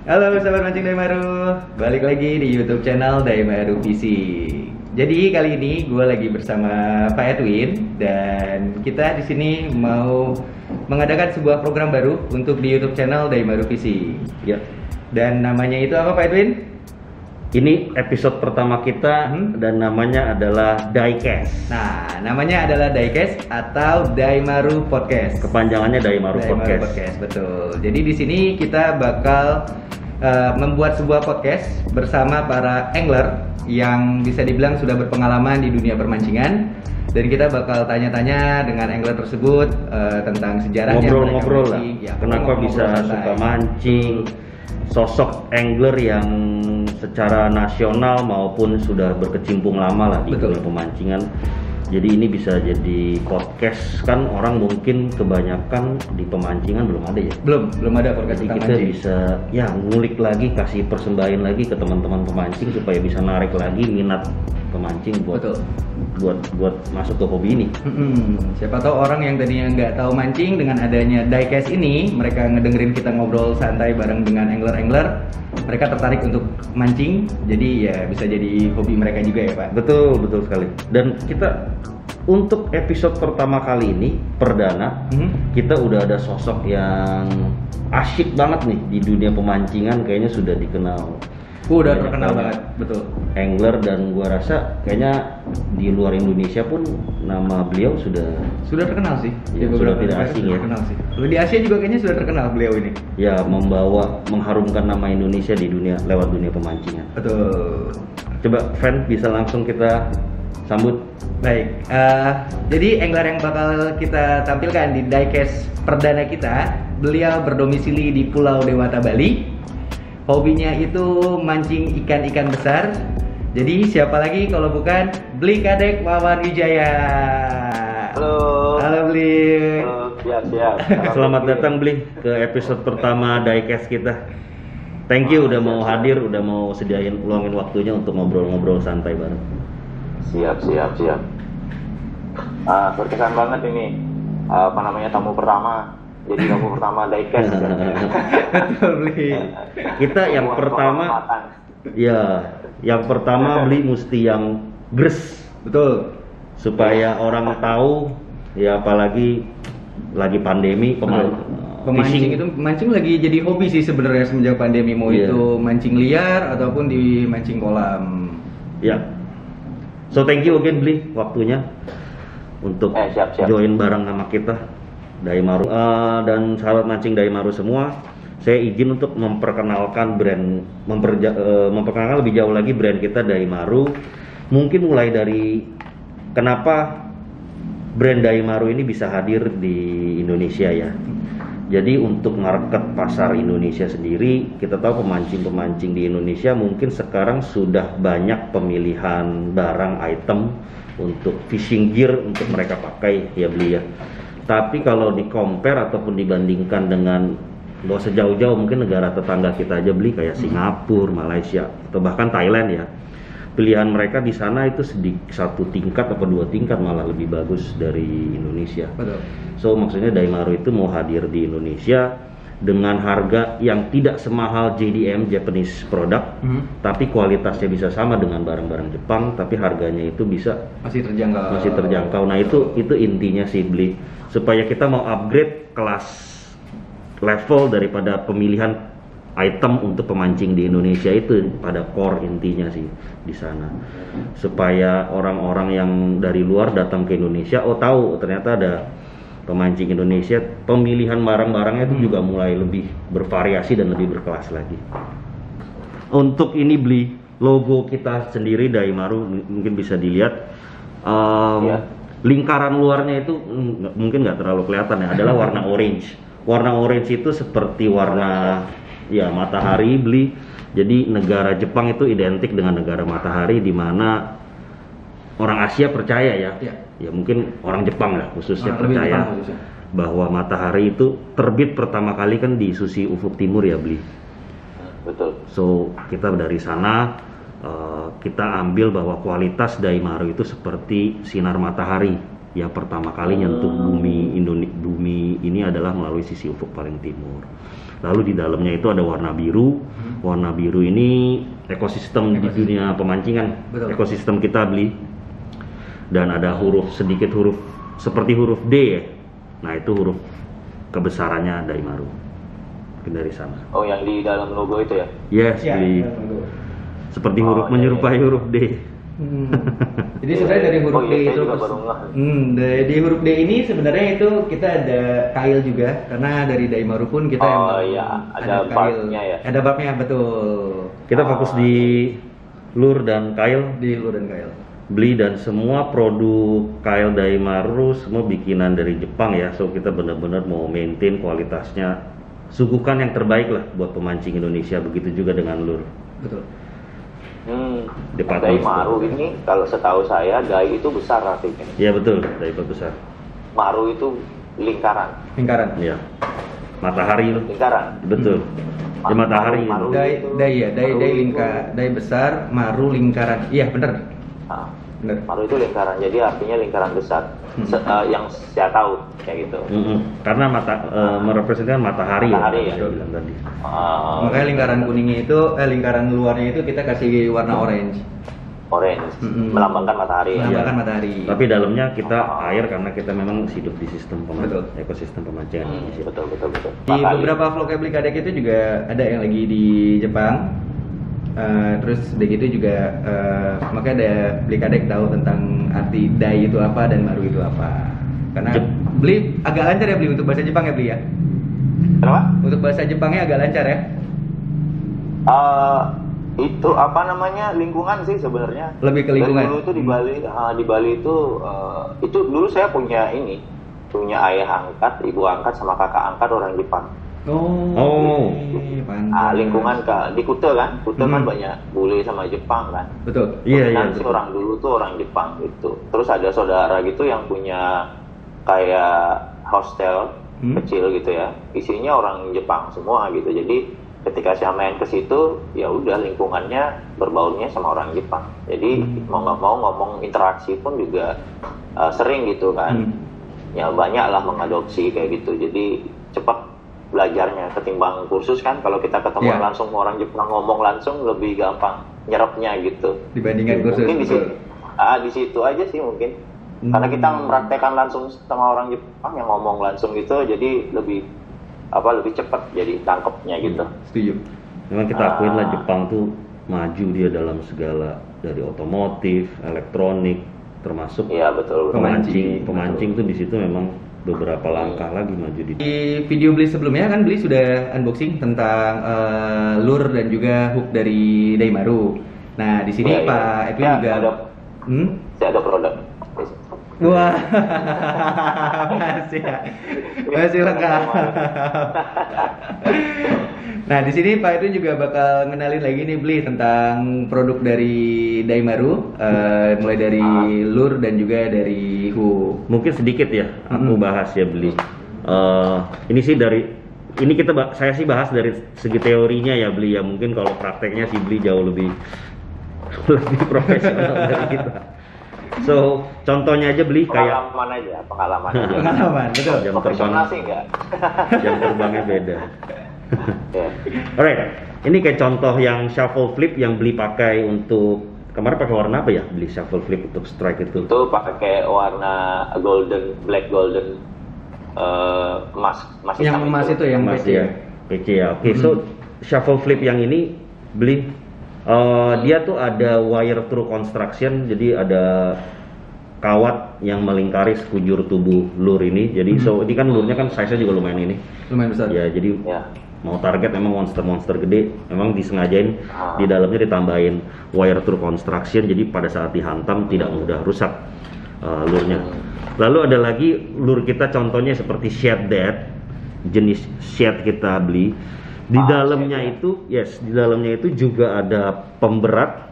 Halo sahabat mancing Daimaru, balik lagi di YouTube channel Daimaru Fishing. Jadi kali ini gue lagi bersama Pak Edwin dan kita di sini mau mengadakan sebuah program baru untuk di YouTube channel Daimaru Fishing. Ya. Dan namanya itu apa Pak Edwin? Ini episode pertama kita dan namanya adalah Diecast. Nah, namanya adalah Diecast atau Daimaru Podcast. Kepanjangannya Daimaru Podcast. Betul. Jadi di sini kita bakal membuat sebuah podcast bersama para angler yang bisa dibilang sudah berpengalaman di dunia permancingan, dan kita bakal tanya-tanya dengan angler tersebut tentang sejarahnya, ngobrol-ngobrol lah. Ya, kenapa bisa suka mancing, sosok angler yang secara nasional maupun sudah berkecimpung lama lah di dunia pemancingan. Jadi ini bisa jadi podcast, kan orang mungkin kebanyakan di pemancingan belum ada ya. Belum ada podcast. Jadi kita mancing. bisa ya ngulik lagi, kasih persembahan lagi ke teman-teman pemancing supaya bisa narik lagi minat pemancing buat masuk ke hobi ini. Siapa tahu orang yang tadinya nggak tahu mancing, dengan adanya Diecast ini, mereka ngedengerin kita ngobrol santai bareng dengan angler-angler, mereka tertarik untuk mancing, jadi ya bisa jadi hobi mereka juga ya Pak. Betul sekali. Dan kita untuk episode pertama kali ini perdana, kita udah ada sosok yang asyik banget nih di dunia pemancingan, kayaknya sudah dikenal. Udah terkenal banget, betul. Angler, dan gua rasa kayaknya di luar Indonesia pun nama beliau sudah terkenal sih. Ya, sudah tidak asing ya. Terkenal sih. Lalu di Asia juga kayaknya sudah terkenal beliau ini. Ya, mengharumkan nama Indonesia di dunia lewat dunia pemancingan. Betul. Coba Fan bisa langsung kita sambut. Baik. Jadi angler yang bakal kita tampilkan di Diecast perdana kita, beliau berdomisili di Pulau Dewata, Bali. Hobinya itu mancing ikan-ikan besar. Jadi siapa lagi kalau bukan Bli Kadek Wawan Wijaya. Halo Bli. Halo, siap. Selamat datang Bli ke episode pertama Diecast kita. Thank you udah mau hadir, udah mau luangin waktunya untuk ngobrol-ngobrol santai bareng. Siap. Berkesan banget ini. Tamu pertama. Jadi kamu pertama Diecast. Betul Bli. Kita yang pertama, yang pertama Bli mesti yang gres. Betul. Supaya orang tahu, ya apalagi lagi pandemi, Pemancing itu mancing lagi jadi hobi sih sebenarnya semenjak pandemi, mau itu mancing liar ataupun di mancing kolam. Ya. So thank you again Bli waktunya untuk siap. join bareng sama kita. Daimaru dan sahabat mancing Daimaru semua, saya izin untuk memperkenalkan memperkenalkan lebih jauh lagi brand kita Daimaru. Mungkin mulai dari kenapa brand Daimaru ini bisa hadir di Indonesia ya. Jadi untuk market pasar Indonesia sendiri, kita tahu pemancing-pemancing di Indonesia mungkin sekarang sudah banyak pemilihan barang item untuk fishing gear untuk mereka pakai ya Beli ya. Tapi kalau di compare ataupun dibandingkan dengan gak usah jauh-jauh, mungkin negara tetangga kita aja Beli, kayak Singapura, Malaysia, atau bahkan Thailand ya, pilihan mereka di sana itu satu tingkat atau dua tingkat malah lebih bagus dari Indonesia. Betul. So maksudnya Daimaru itu mau hadir di Indonesia dengan harga yang tidak semahal JDM, Japanese product, tapi kualitasnya bisa sama dengan barang-barang Jepang, tapi harganya itu bisa masih terjangkau. Nah itu intinya sih Beli, supaya kita mau upgrade kelas level daripada pemilihan item untuk pemancing di Indonesia, itu pada core intinya sih di sana, supaya orang-orang yang dari luar datang ke Indonesia tahu ternyata ada pemancing Indonesia, pemilihan barang-barangnya itu juga mulai lebih bervariasi dan lebih berkelas lagi. Untuk ini Beli, logo kita sendiri Daimaru mungkin bisa dilihat. Lingkaran luarnya itu mungkin nggak terlalu kelihatan ya, adalah warna orange. Warna orange itu seperti warna matahari Beli. Jadi negara Jepang itu identik dengan negara matahari, di mana orang Asia percaya ya mungkin orang Jepang lah khususnya percaya bahwa matahari itu terbit pertama kali kan di sisi ufuk timur ya Beli. Betul. So kita dari sana kita ambil bahwa kualitas Daimaru itu seperti sinar matahari yang pertama kali nyentuh bumi ini adalah melalui sisi ufuk paling timur. Lalu di dalamnya itu ada warna biru. Warna biru ini ekosistem di dunia pemancingan. Betul. Ekosistem kita beli. Dan ada sedikit huruf seperti huruf D ya. Nah, itu huruf kebesarannya Daimaru. Mungkin dari sana. Oh, yang di dalam logo itu ya? Yes, Ya, beli. Seperti huruf Oh, iya, menyerupai huruf D. Jadi sebenarnya dari huruf D saya itu juga baru ngeh. di huruf D ini sebenarnya itu kita ada kail juga, karena dari Daimaru pun kita Oh iya, ada barbnya ya? Ada barbnya, betul. Kita fokus di lure dan kail. Di lure dan kail. Beli dan semua produk kail Daimaru semua bikinan dari Jepang ya. So kita benar-benar mau maintain kualitasnya, suguhkan yang terbaik lah buat pemancing Indonesia. Begitu juga dengan lure. Betul. Department Daimaru ini kalau setahu saya dai itu besar artinya. Ya betul, Daimaru besar. Maru itu lingkaran. Lingkaran. Ya, matahari loh. Lingkaran. Betul. Ya matahari. Maru. Dai besar, Maru lingkaran. Iya, benar. Nah, Benar. Maru itu lingkaran, jadi artinya lingkaran besar. Yang saya tahu kayak gitu. Karena merepresentasikan matahari, Matahari ya. ya. Saya bilang tadi. Makanya lingkaran kuningnya itu, lingkaran luarnya itu kita kasih warna orange. Orange, melambangkan matahari. Ya. Melambangkan matahari. Tapi dalamnya kita air karena kita memang hidup di sistem Betul. ekosistem pemancingan Indonesia. Betul. Di beberapa vlog Beli Kadek itu juga ada yang lagi di Jepang. Terus udah gitu juga makanya ada Beli Kadek tahu tentang arti dai itu apa dan maru itu apa. Karena Beli agak lancar ya Beli untuk bahasa Jepang ya Beli ya. Kenapa? Untuk bahasa Jepangnya agak lancar ya. Itu apa namanya, lingkungan sih sebenarnya. Lebih ke lingkungan. Dari dulu tuh di Bali itu dulu saya punya ayah angkat, ibu angkat sama kakak angkat orang Jepang. Oh. Pantas. Lingkungan di Kuta kan, Kuta kan banyak bule sama Jepang kan. Betul. Iya. Sih orang dulu tuh orang Jepang gitu. Terus ada saudara gitu yang punya kayak hostel kecil gitu ya, isinya orang Jepang semua gitu. Jadi ketika saya main ke situ, ya udah lingkungannya berbaurnya sama orang Jepang. Jadi mau nggak mau ngomong interaksi pun juga sering gitu kan. Ya banyak lah mengadopsi kayak gitu. Jadi cepat belajarnya ketimbang kursus kan. Kalau kita ketemu langsung sama orang Jepang ngomong langsung lebih gampang nyerapnya gitu. Dibandingkan kursus. Mungkin di situ aja sih mungkin. Karena kita mempraktekkan langsung sama orang Jepang yang ngomong langsung gitu, jadi lebih cepat jadi tangkepnya gitu. Setuju. Memang kita akuin lah Jepang tuh maju dia dalam segala, dari otomotif, elektronik, termasuk Iya betul. pemancing tuh di situ memang beberapa langkah lagi maju di. Di video Beli sebelumnya kan Beli sudah unboxing tentang lure dan juga hook dari Daimaru. Nah di sini Pak Edwin juga Saya ada produk. Wah, masih lengkap. Nah di sini Pak Edwin juga bakal ngenalin lagi nih Beli tentang produk dari Daimaru, mulai dari lure dan juga dari hook. Mungkin sedikit ya, aku bahas ya Beli. Ini sih saya sih bahas dari segi teorinya ya Beli ya. Mungkin kalau prakteknya sih Beli jauh lebih profesional dari kita. So contohnya aja Beli kayak pengalaman aja. Pengalaman, betul. Jam Profesional sih enggak. Jam terbangnya beda. Alright, ini kayak contoh yang shuffle flip yang Beli pakai untuk kemarin pakai warna apa ya Beli shuffle flip untuk strike itu? Itu pakai warna black golden emas Yang emas itu yang emas ya. PC ya. Oke, so shuffle flip yang ini Beli dia tuh ada wire through construction, jadi ada kawat yang melingkari sekujur tubuh lure ini. Jadi so ini kan lure-nya kan size-nya juga lumayan besar. Ya, jadi mau target memang monster gede, memang disengajain di dalamnya ditambahin wire through construction, jadi pada saat dihantam tidak mudah rusak lure-nya. Lalu ada lagi lure kita contohnya seperti Shad Dead, jenis Shad kita Beli. Di dalamnya itu juga ada pemberat.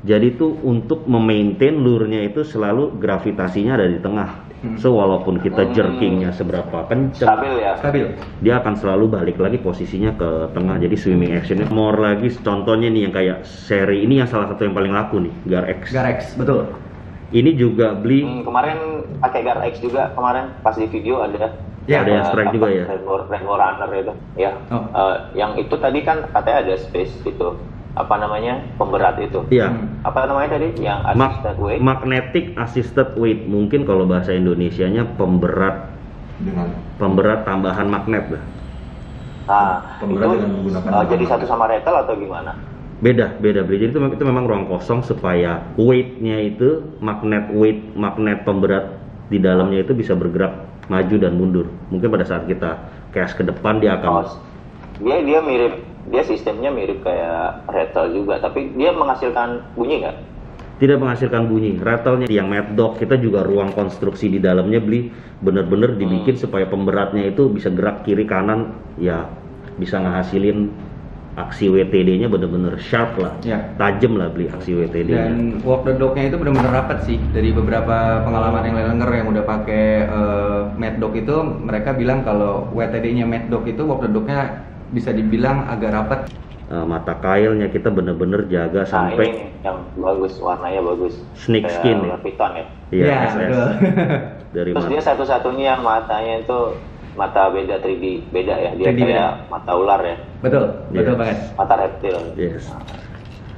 Jadi itu untuk memaintain lure-nya itu selalu gravitasinya ada di tengah. So walaupun kita jerkingnya seberapa kencang, stabil. dia akan selalu balik lagi posisinya ke tengah. Jadi swimming actionnya more lagi. Contohnya nih yang kayak seri ini yang salah satu yang paling laku nih, Gar X. Gar X, betul. Ini juga beli kemarin pakai Guard X juga kemarin pas di video ada. Ya, ada yang strike juga ya. Rainbow Runner itu. Ya. Yang itu tadi kan katanya ada space itu. Apa namanya? Pemberat itu. Iya. Apa namanya tadi? Yang assisted weight. Magnetic assisted weight. Mungkin kalau bahasa Indonesianya pemberat tambahan magnet lah. Nah, Pemberat itu dengan menggunakan jadi magnet. satu sama rattle atau gimana? Beda beli. Jadi itu memang ruang kosong supaya weight-nya itu magnet pemberat di dalamnya itu bisa bergerak maju dan mundur. Mungkin pada saat kita cast ke depan dia akan Dia mirip, dia sistemnya mirip kayak rattle juga, tapi dia menghasilkan bunyi nggak? tidak menghasilkan bunyi. Rattle-nya yang Mad Dog kita juga ruang konstruksi di dalamnya beli bener-bener dibikin supaya pemberatnya itu bisa gerak kiri kanan, ya bisa ngehasilin aksi WTD-nya bener-bener sharp lah, Ya. tajam lah beli aksi WTD-nya. Dan walk the dog-nya itu benar-benar rapat sih. Dari beberapa pengalaman yang lenger yang udah pakai Mad Dog itu, mereka bilang kalau WTD-nya Mad Dog itu walk the dog-nya bisa dibilang agak rapat. Mata kailnya kita bener-bener jaga Nah sampai ini yang bagus, warnanya bagus. Snake Kayak skin ya? ular piton ya. Iya, Ya, SS betul. dari Terus dia satu-satunya yang matanya itu mata beda 3D, beda ya. Dia 3D kayak mata ular ya, Betul, betul Yes. banget. mata reptil. Yes.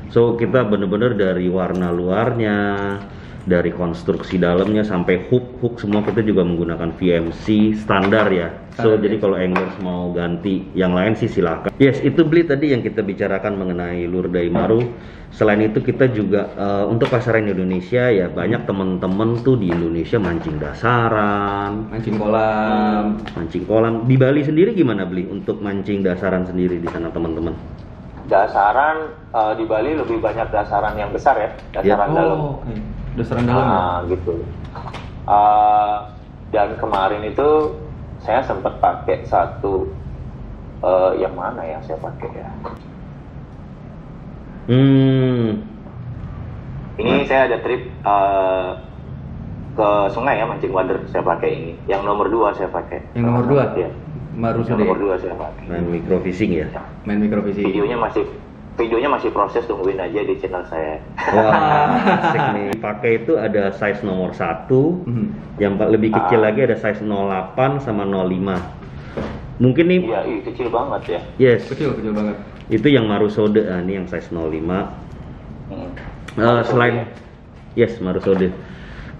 So kita bener-bener dari warna luarnya, dari konstruksi dalamnya sampai hook semua kita juga menggunakan VMC standar ya. So Standar, jadi yes. kalau anglers mau ganti yang lain sih silakan. Yes, itu beli tadi yang kita bicarakan mengenai lure Daimaru. Selain itu kita juga untuk pasaran Indonesia ya banyak teman-teman tuh di Indonesia mancing dasaran, Mancing kolam. mancing kolam. Di Bali sendiri gimana beli untuk mancing dasaran sendiri di sana teman-teman? Dasaran di Bali lebih banyak dasaran yang besar ya, dasaran dalam. Oke. Dasaran dalam ya? Gitu. Dan kemarin itu saya sempat pakai satu yang mana ya saya pakai ya? Ini saya ada trip ke sungai ya, mancing wader saya pakai ini. Yang nomor 2 saya pakai. Yang nomor 2? Iya. Maru Yang Sode. nomor 2 saya pakai. Main microfishing ya? Main microfishing. Videonya masih proses, tungguin aja di channel saya. Wah, asik nih. Pakai itu ada size nomor 1, yang lebih kecil lagi ada size 08 sama 05. Mungkin nih, Iya, kecil banget ya. yes, Kecil banget. itu yang Marusode, ini yang size 05. Selain, yes, Marusode.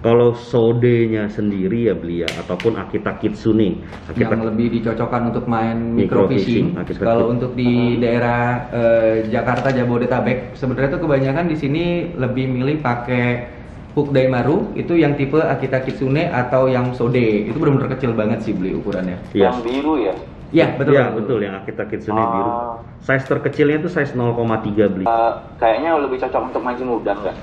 Kalau sodenya sendiri ya beli ya, ataupun Akita Kitsune. Yang lebih dicocokkan untuk main microfishing. Microfishing. Kalau untuk di daerah Jakarta Jabodetabek, sebenarnya tuh kebanyakan di sini lebih milih pakai hook Daimaru itu yang tipe Akita Kitsune atau yang Sode. Itu benar-benar kecil banget sih beli ukurannya. Yes. Yang biru ya. Iya, betul. Iya, betul yang Akita Kitsune biru. Size terkecilnya itu size 0,3 beli. Kayaknya lebih cocok untuk mancing udang nggak?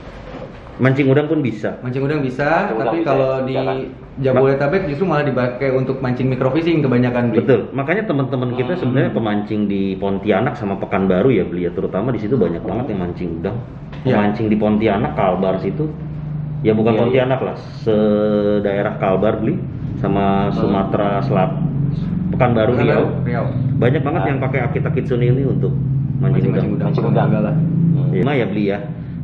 Mancing udang pun bisa. Mancing udang bisa, Mancing udang tapi bisa, kalau di ya kan? Jabodetabek justru malah dipakai untuk mancing microfishing kebanyakan beli. Betul. Makanya teman-teman kita sebenarnya pemancing di Pontianak sama Pekanbaru ya beli ya, terutama di situ banyak banget yang mancing udang. Iya. Pemancing di Pontianak, Kalbar situ. Ya bukan Iya, Pontianak lah, se-daerah Kalbar beli sama Sumatera Selatan, Pekanbaru Riau. Banyak banget yang pakai Akita Kitsune ini untuk mancing udang. Mancing udang. Enggak lah. Cuma ya beli ya.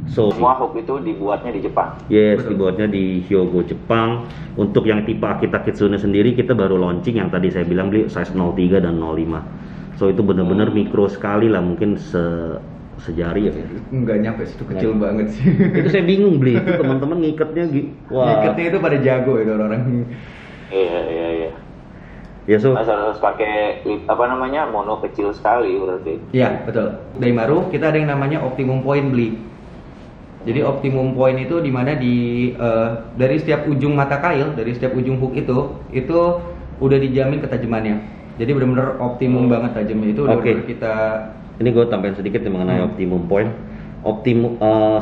So, Semua hook itu dibuatnya di Jepang. yes, Betul. dibuatnya di Hyogo, Jepang. Untuk yang tipe Akita Kitsune sendiri kita baru launching yang tadi saya bilang beli size 03 dan 05. So itu benar-benar mikro sekali lah, mungkin sejari ya. Enggak nyampe situ, kecil banget sih. Itu saya bingung beli itu teman-teman ngikatnya wah. Ngiketnya itu pada jago itu orang. Iya. Ya so Harus pakai mono kecil sekali berarti. Iya, betul. Daimaru kita ada yang namanya optimum point beli. Jadi optimum point itu dimana dari setiap ujung mata kail, dari setiap ujung hook itu udah dijamin ketajamannya. Jadi benar-benar optimum banget tajamnya itu. Udah Oke. benar kita. ini gue tambahin sedikit mengenai optimum point.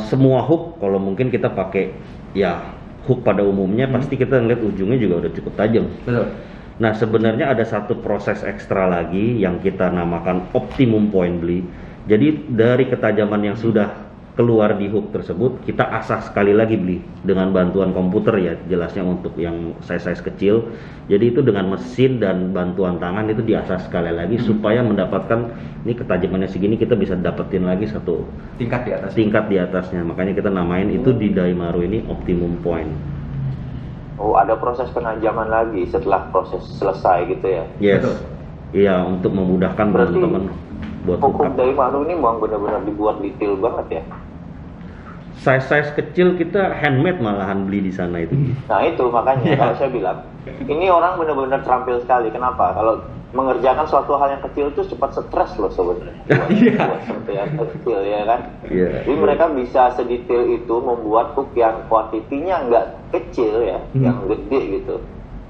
Semua hook kalau mungkin kita pakai ya hook pada umumnya pasti kita ngeliat ujungnya juga udah cukup tajam. Betul. Nah sebenarnya ada satu proses ekstra lagi yang kita namakan optimum point beli. Jadi dari ketajaman yang sudah keluar di hook tersebut kita asah sekali lagi beli dengan bantuan komputer ya, jelasnya untuk yang size kecil. Jadi itu dengan mesin dan bantuan tangan itu diasah sekali lagi supaya mendapatkan ini ketajamannya segini, kita bisa dapetin lagi satu tingkat di atasnya. Makanya kita namain itu di Daimaru ini optimum point. Oh, ada proses penajaman lagi setelah proses selesai gitu ya? Yes. Iya, untuk memudahkan teman-teman buat hook Daimaru ini memang benar-benar dibuat detail banget ya? Size kecil kita handmade malahan beli di sana itu. Nah itu makanya kalau saya bilang ini orang benar-benar terampil sekali. Kenapa? Kalau mengerjakan suatu hal yang kecil itu cepat stres loh sebenarnya. Buat sesuatu yang kecil ya kan. Jadi mereka bisa sedetail itu membuat hook yang kuantitinya nggak kecil ya, yang gede gitu.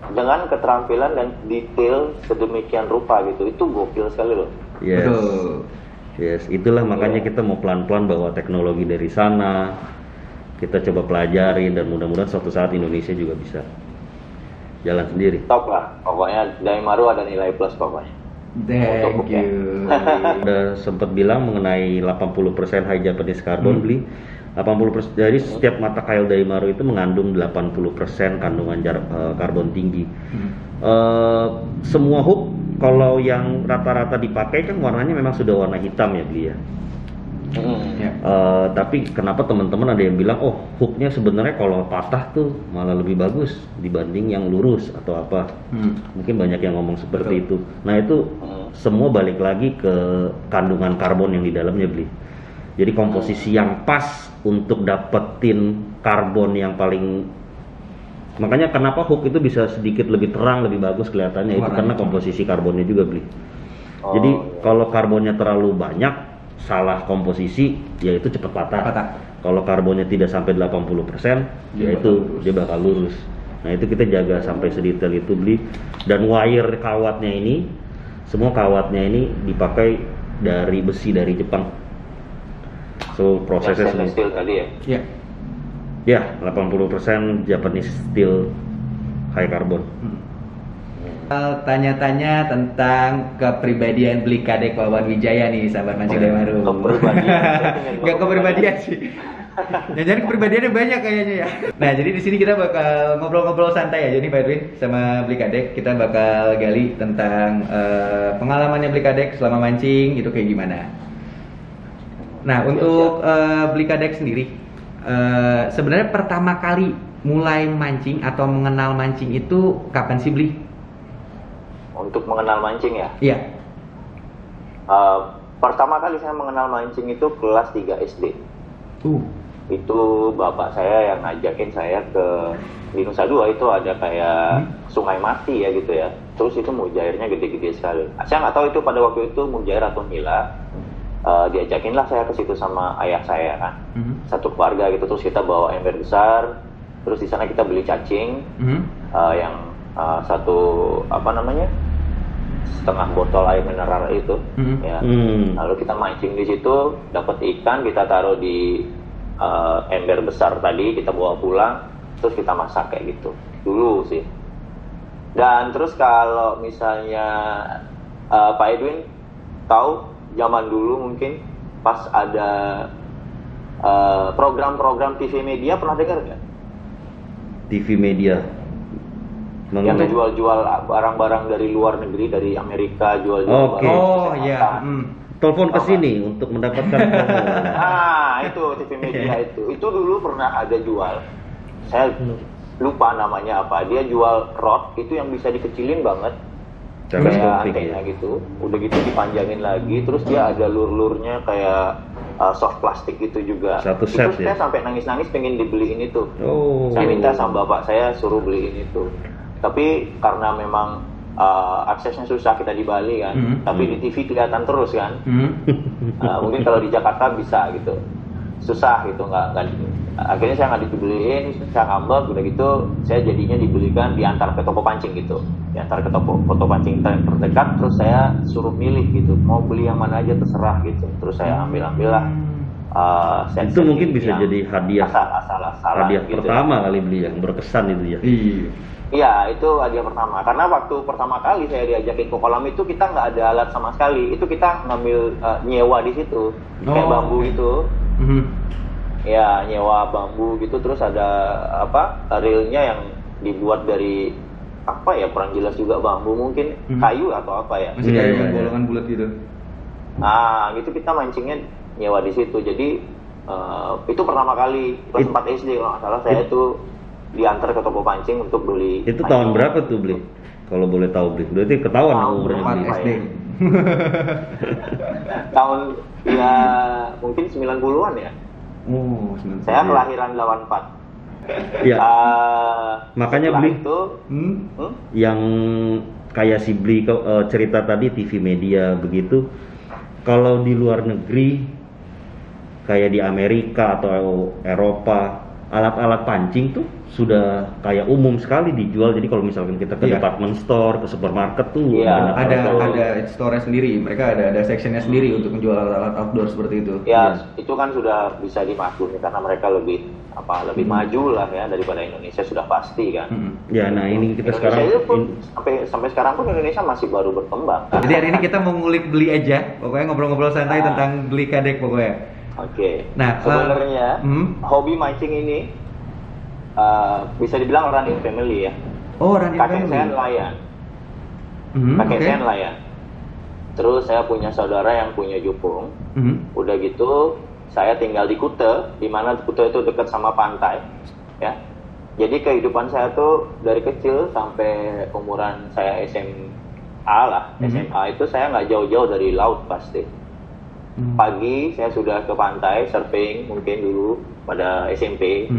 Dengan keterampilan dan detail sedemikian rupa gitu, itu gokil sekali loh. Yes. Yes, itulah makanya kita mau pelan-pelan bawa teknologi dari sana. Kita coba pelajari dan mudah-mudahan suatu saat Indonesia juga bisa jalan sendiri. Top lah, pokoknya Daimaru ada nilai plus pokoknya. Thank you. Udah sempat bilang mengenai 80% high Japanese carbon beli. 80%, jadi setiap mata kail Daimaru itu mengandung 80% kandungan karbon tinggi. Semua hook kalau yang rata-rata dipakai kan warnanya memang sudah warna hitam ya beli ya. Tapi kenapa teman-teman ada yang bilang hooknya sebenarnya kalau patah tuh malah lebih bagus dibanding yang lurus atau apa. Mungkin banyak yang ngomong seperti itu. Nah itu semua balik lagi ke kandungan karbon yang di dalamnya beli. Jadi komposisi yang pas untuk dapetin karbon yang paling, makanya kenapa hook itu bisa sedikit lebih terang, lebih bagus kelihatannya itu karena komposisi karbonnya juga beli. Jadi kalau karbonnya terlalu banyak, salah komposisi, ya itu cepat patah. Kalau karbonnya tidak sampai 80%, yaitu dia bakal lurus. Nah itu kita jaga sampai sedetail itu beli. Dan wire kawatnya ini, semua kawatnya ini dipakai dari besi dari Jepang. So prosesnya stainless steel tadi ya? Iya. Ya, 80% Japanese steel high carbon. Tanya-tanya tentang kepribadian Beli Kadek Wawan Wijaya nih, sahabat mancing Daimaru. Nggak kepribadian sih. Jangan kepribadiannya banyak kayaknya ya. Nah, jadi di sini kita bakal ngobrol-ngobrol santai aja nih Pak Edwin sama Beli Kadek. Kita bakal gali tentang pengalamannya Beli Kadek selama mancing itu kayak gimana. Nah, untuk Beli Kadek sendiri, sebenarnya pertama kali mulai mancing atau mengenal mancing itu kapan sih Beli? Untuk mengenal mancing ya? Iya. Pertama kali saya mengenal mancing itu kelas 3 SD. Itu bapak saya yang ngajakin saya ke di Nusa Dua, itu ada kayak sungai mati ya gitu ya. Terus itu mujairnya gede-gede sekali. Saya nggak tahu itu pada waktu itu mujair atau nila. Diajakinlah saya ke situ sama ayah saya kan, satu keluarga gitu. Terus kita bawa ember besar, terus di sana kita beli cacing yang satu setengah botol air mineral itu ya. Lalu kita mancing di situ, dapat ikan, kita taruh di ember besar tadi, kita bawa pulang, terus kita masak kayak gitu dulu sih. Dan terus kalau misalnya Pak Edwin tahu zaman dulu mungkin pas ada program-program TV media, pernah dengar nggak? TV media yang jual-jual barang-barang dari luar negeri, dari Amerika, jual-jual barang. Oh iya. Telepon ke sini untuk mendapatkan promo. Itu TV media itu dulu pernah ada jual. Saya lupa namanya apa. Dia jual rod itu yang bisa dikecilin banget. Kayak antena gitu, udah gitu dipanjangin lagi, terus dia ada lur-lurnya kayak soft plastik gitu juga. Satu set itu saya sampai nangis-nangis pengen dibeliin itu. Saya minta sama bapak saya suruh beliin itu. Tapi karena memang aksesnya susah, kita di Bali kan, tapi di TV kelihatan terus kan. Mungkin kalau di Jakarta bisa gitu, susah gitu, nggak. Akhirnya saya nggak dibeliin, saya ngambek, udah gitu saya jadinya dibelikan, diantar ke toko pancing gitu, diantar ke toko pancing terdekat, terus saya suruh milih gitu, mau beli yang mana aja terserah gitu, terus saya ambil lah. Itu mungkin bisa jadi hadiah, hadiah gitu pertama kali beli yang berkesan itu ya. Iya, itu hadiah pertama, karena waktu pertama kali saya diajakin ke kolam itu kita nggak ada alat sama sekali, itu kita ngambil nyewa di situ, kayak bambu gitu. Ya nyewa bambu gitu, terus ada apa reelnya yang dibuat dari apa ya, kurang jelas juga, bambu mungkin kayu atau apa ya. Masih kayak yang bolongan bulat gitu. Nah gitu kita mancingnya nyewa di situ. Jadi itu pertama kali kelas 4 SD kalau nggak salah saya itu diantar ke toko pancing untuk beli. Itu tahun berapa tuh beli? Kalau boleh tahu beli. Berarti ketahuan umurnya. 4 SD. Tahun ya mungkin 90-an ya. Oh, 90. Saya kelahiran 84. Iya. Makanya beli itu yang kayak si beli cerita tadi TV media begitu. Kalau di luar negeri kayak di Amerika atau Eropa, alat-alat pancing tuh sudah kayak umum sekali dijual. Jadi kalau misalkan kita ke department store, ke supermarket tuh ada store sendiri. Mereka ada sectionnya sendiri untuk menjual alat-alat outdoor seperti itu. Ya, itu kan sudah bisa dimaklumi karena mereka lebih maju lah ya daripada Indonesia, sudah pasti kan. Ya, nah ini kita Indonesia sekarang pun, sampai sekarang pun Indonesia masih baru berkembang kan? Jadi hari ini kita mau ngulik beli aja, pokoknya ngobrol-ngobrol santai tentang beli kadek pokoknya. Oke. Nah, sebenarnya hobi mancing ini bisa dibilang running family ya. Oh, running Kakek family. saya nelayan. Kakek saya nelayan. Terus saya punya saudara yang punya jupung. Udah gitu saya tinggal di Kute, di mana Kute itu dekat sama pantai, ya. Jadi kehidupan saya tuh dari kecil sampai umuran saya SMA lah, SMA itu saya nggak jauh-jauh dari laut pasti. Pagi saya sudah ke pantai surfing mungkin dulu pada SMP,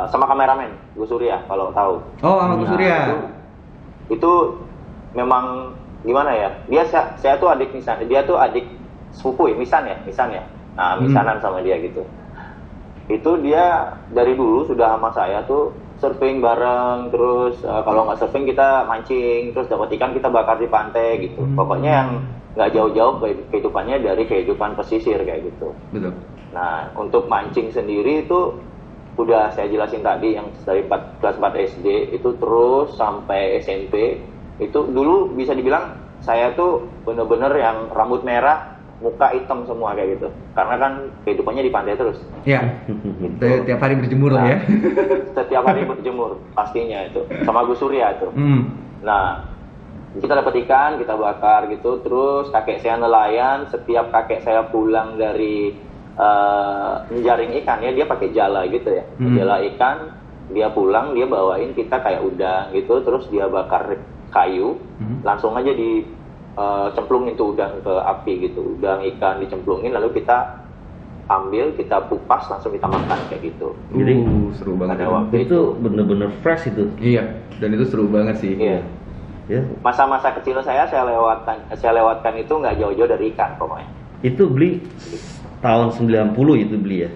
sama kameramen Gus Surya kalau tahu. Oh, sama Gus Surya. Itu memang gimana ya? Saya tuh adik Misan, dia tuh adik sepupu ya, Misan ya. Nah, Misanan sama dia gitu. Itu dia dari dulu sudah sama saya tuh surfing bareng, terus kalau nggak surfing kita mancing, terus dapat ikan kita bakar di pantai gitu. Pokoknya yang nggak jauh-jauh kehidupannya dari kehidupan pesisir kayak gitu. Betul. Nah, untuk mancing sendiri itu udah saya jelasin tadi, yang dari kelas 4 SD itu terus sampai SMP. Itu dulu bisa dibilang saya tuh bener-bener yang rambut merah, muka hitam semua kayak gitu. Karena kan kehidupannya di pantai terus. Iya. Tiap hari berjemur lah ya. Setiap hari berjemur pastinya itu. Sama Gus Surya itu. Nah, kita dapat ikan, kita bakar gitu. Terus kakek saya nelayan, setiap kakek saya pulang dari menjaring ikan ya, dia pakai jala gitu ya. Jala ikan, dia pulang, dia bawain kita kayak udang gitu, terus dia bakar kayu, langsung aja cemplungin tuh udang ke api gitu, udang ikan dicemplungin, lalu kita ambil, kita kupas, langsung kita makan kayak gitu. Jadi seru banget ya. Waktu itu bener-bener fresh itu. Iya, dan itu seru banget sih. Iya. Ya. Masa-masa kecil saya lewatkan itu nggak jauh-jauh dari ikan pokoknya. Itu beli tahun 90 itu beli ya?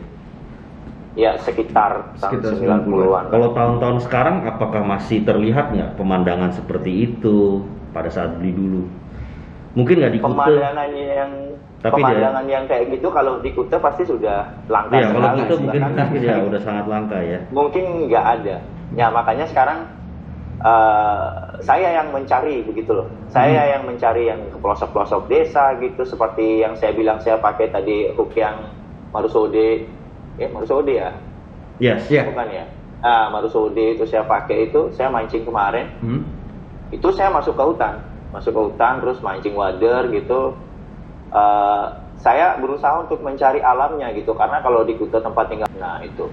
Ya sekitar tahun 90-an. Kalau tahun-tahun sekarang apakah masih terlihat nggak pemandangan seperti itu pada saat beli dulu? Mungkin nggak di Kute. Pemandangan yang kayak gitu kalau di Kute pasti sudah langka. Iya, kalau Kute mungkin ya udah sangat langka ya. Mungkin nggak ada. Ya makanya sekarang saya yang mencari begitu loh. Saya yang mencari yang ke pelosok-pelosok desa gitu, seperti yang saya bilang saya pakai tadi hook yang Marusode. Ya, Marusode ya? Yes. Bukan ya? Nah, Marusode itu saya pakai, itu saya mancing kemarin. Itu saya masuk ke hutan terus mancing wader gitu. Saya berusaha untuk mencari alamnya gitu, karena kalau di Kute tempat tinggal, nah itu.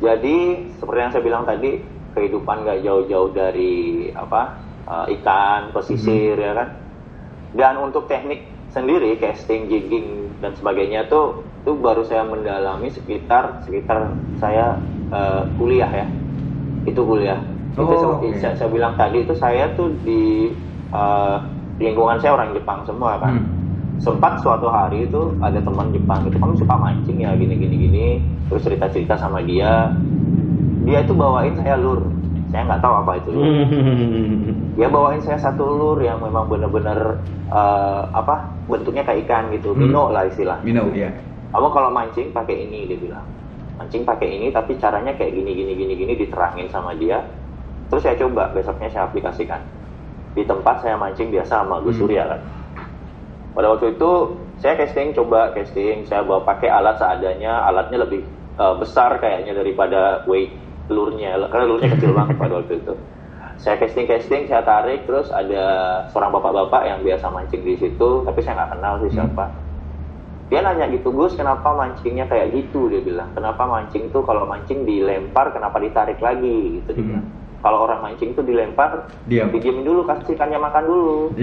Jadi seperti yang saya bilang tadi, kehidupan gak jauh-jauh dari ikan, pesisir ya kan. Dan untuk teknik sendiri, casting, jigging dan sebagainya tuh itu baru saya mendalami sekitar saya kuliah ya. Itu kuliah. Saya bilang tadi itu saya tuh di lingkungan saya orang Jepang semua kan. Sempat suatu hari itu ada teman Jepang itu, kamu suka mancing ya gini, terus cerita sama dia itu bawain saya lur, saya nggak tahu apa itu lur. Dia bawain saya satu lur yang memang benar-benar bentuknya kayak ikan gitu, minnow lah istilah. Minnow ya. Kamu kalau mancing pakai ini, dia bilang. Mancing pakai ini tapi caranya kayak gini diterangin sama dia. Terus saya coba, besoknya saya aplikasikan. Di tempat saya mancing biasa sama Gus Surya kan. Pada waktu itu saya coba casting, saya bawa pakai alat seadanya, alatnya lebih besar kayaknya daripada weight lure-nya, karena lure-nya kecil banget pada waktu itu. Saya casting, saya tarik, terus ada seorang bapak-bapak yang biasa mancing di situ, tapi saya nggak kenal sih siapa. Dia nanya gitu, Gus, kenapa mancingnya kayak gitu? Dia bilang, kenapa mancing tuh kalau mancing dilempar, kenapa ditarik lagi? Gitu dia bilang. Kalau orang mancing tuh dilempar, didiamin dulu, kasih ikannya makan dulu.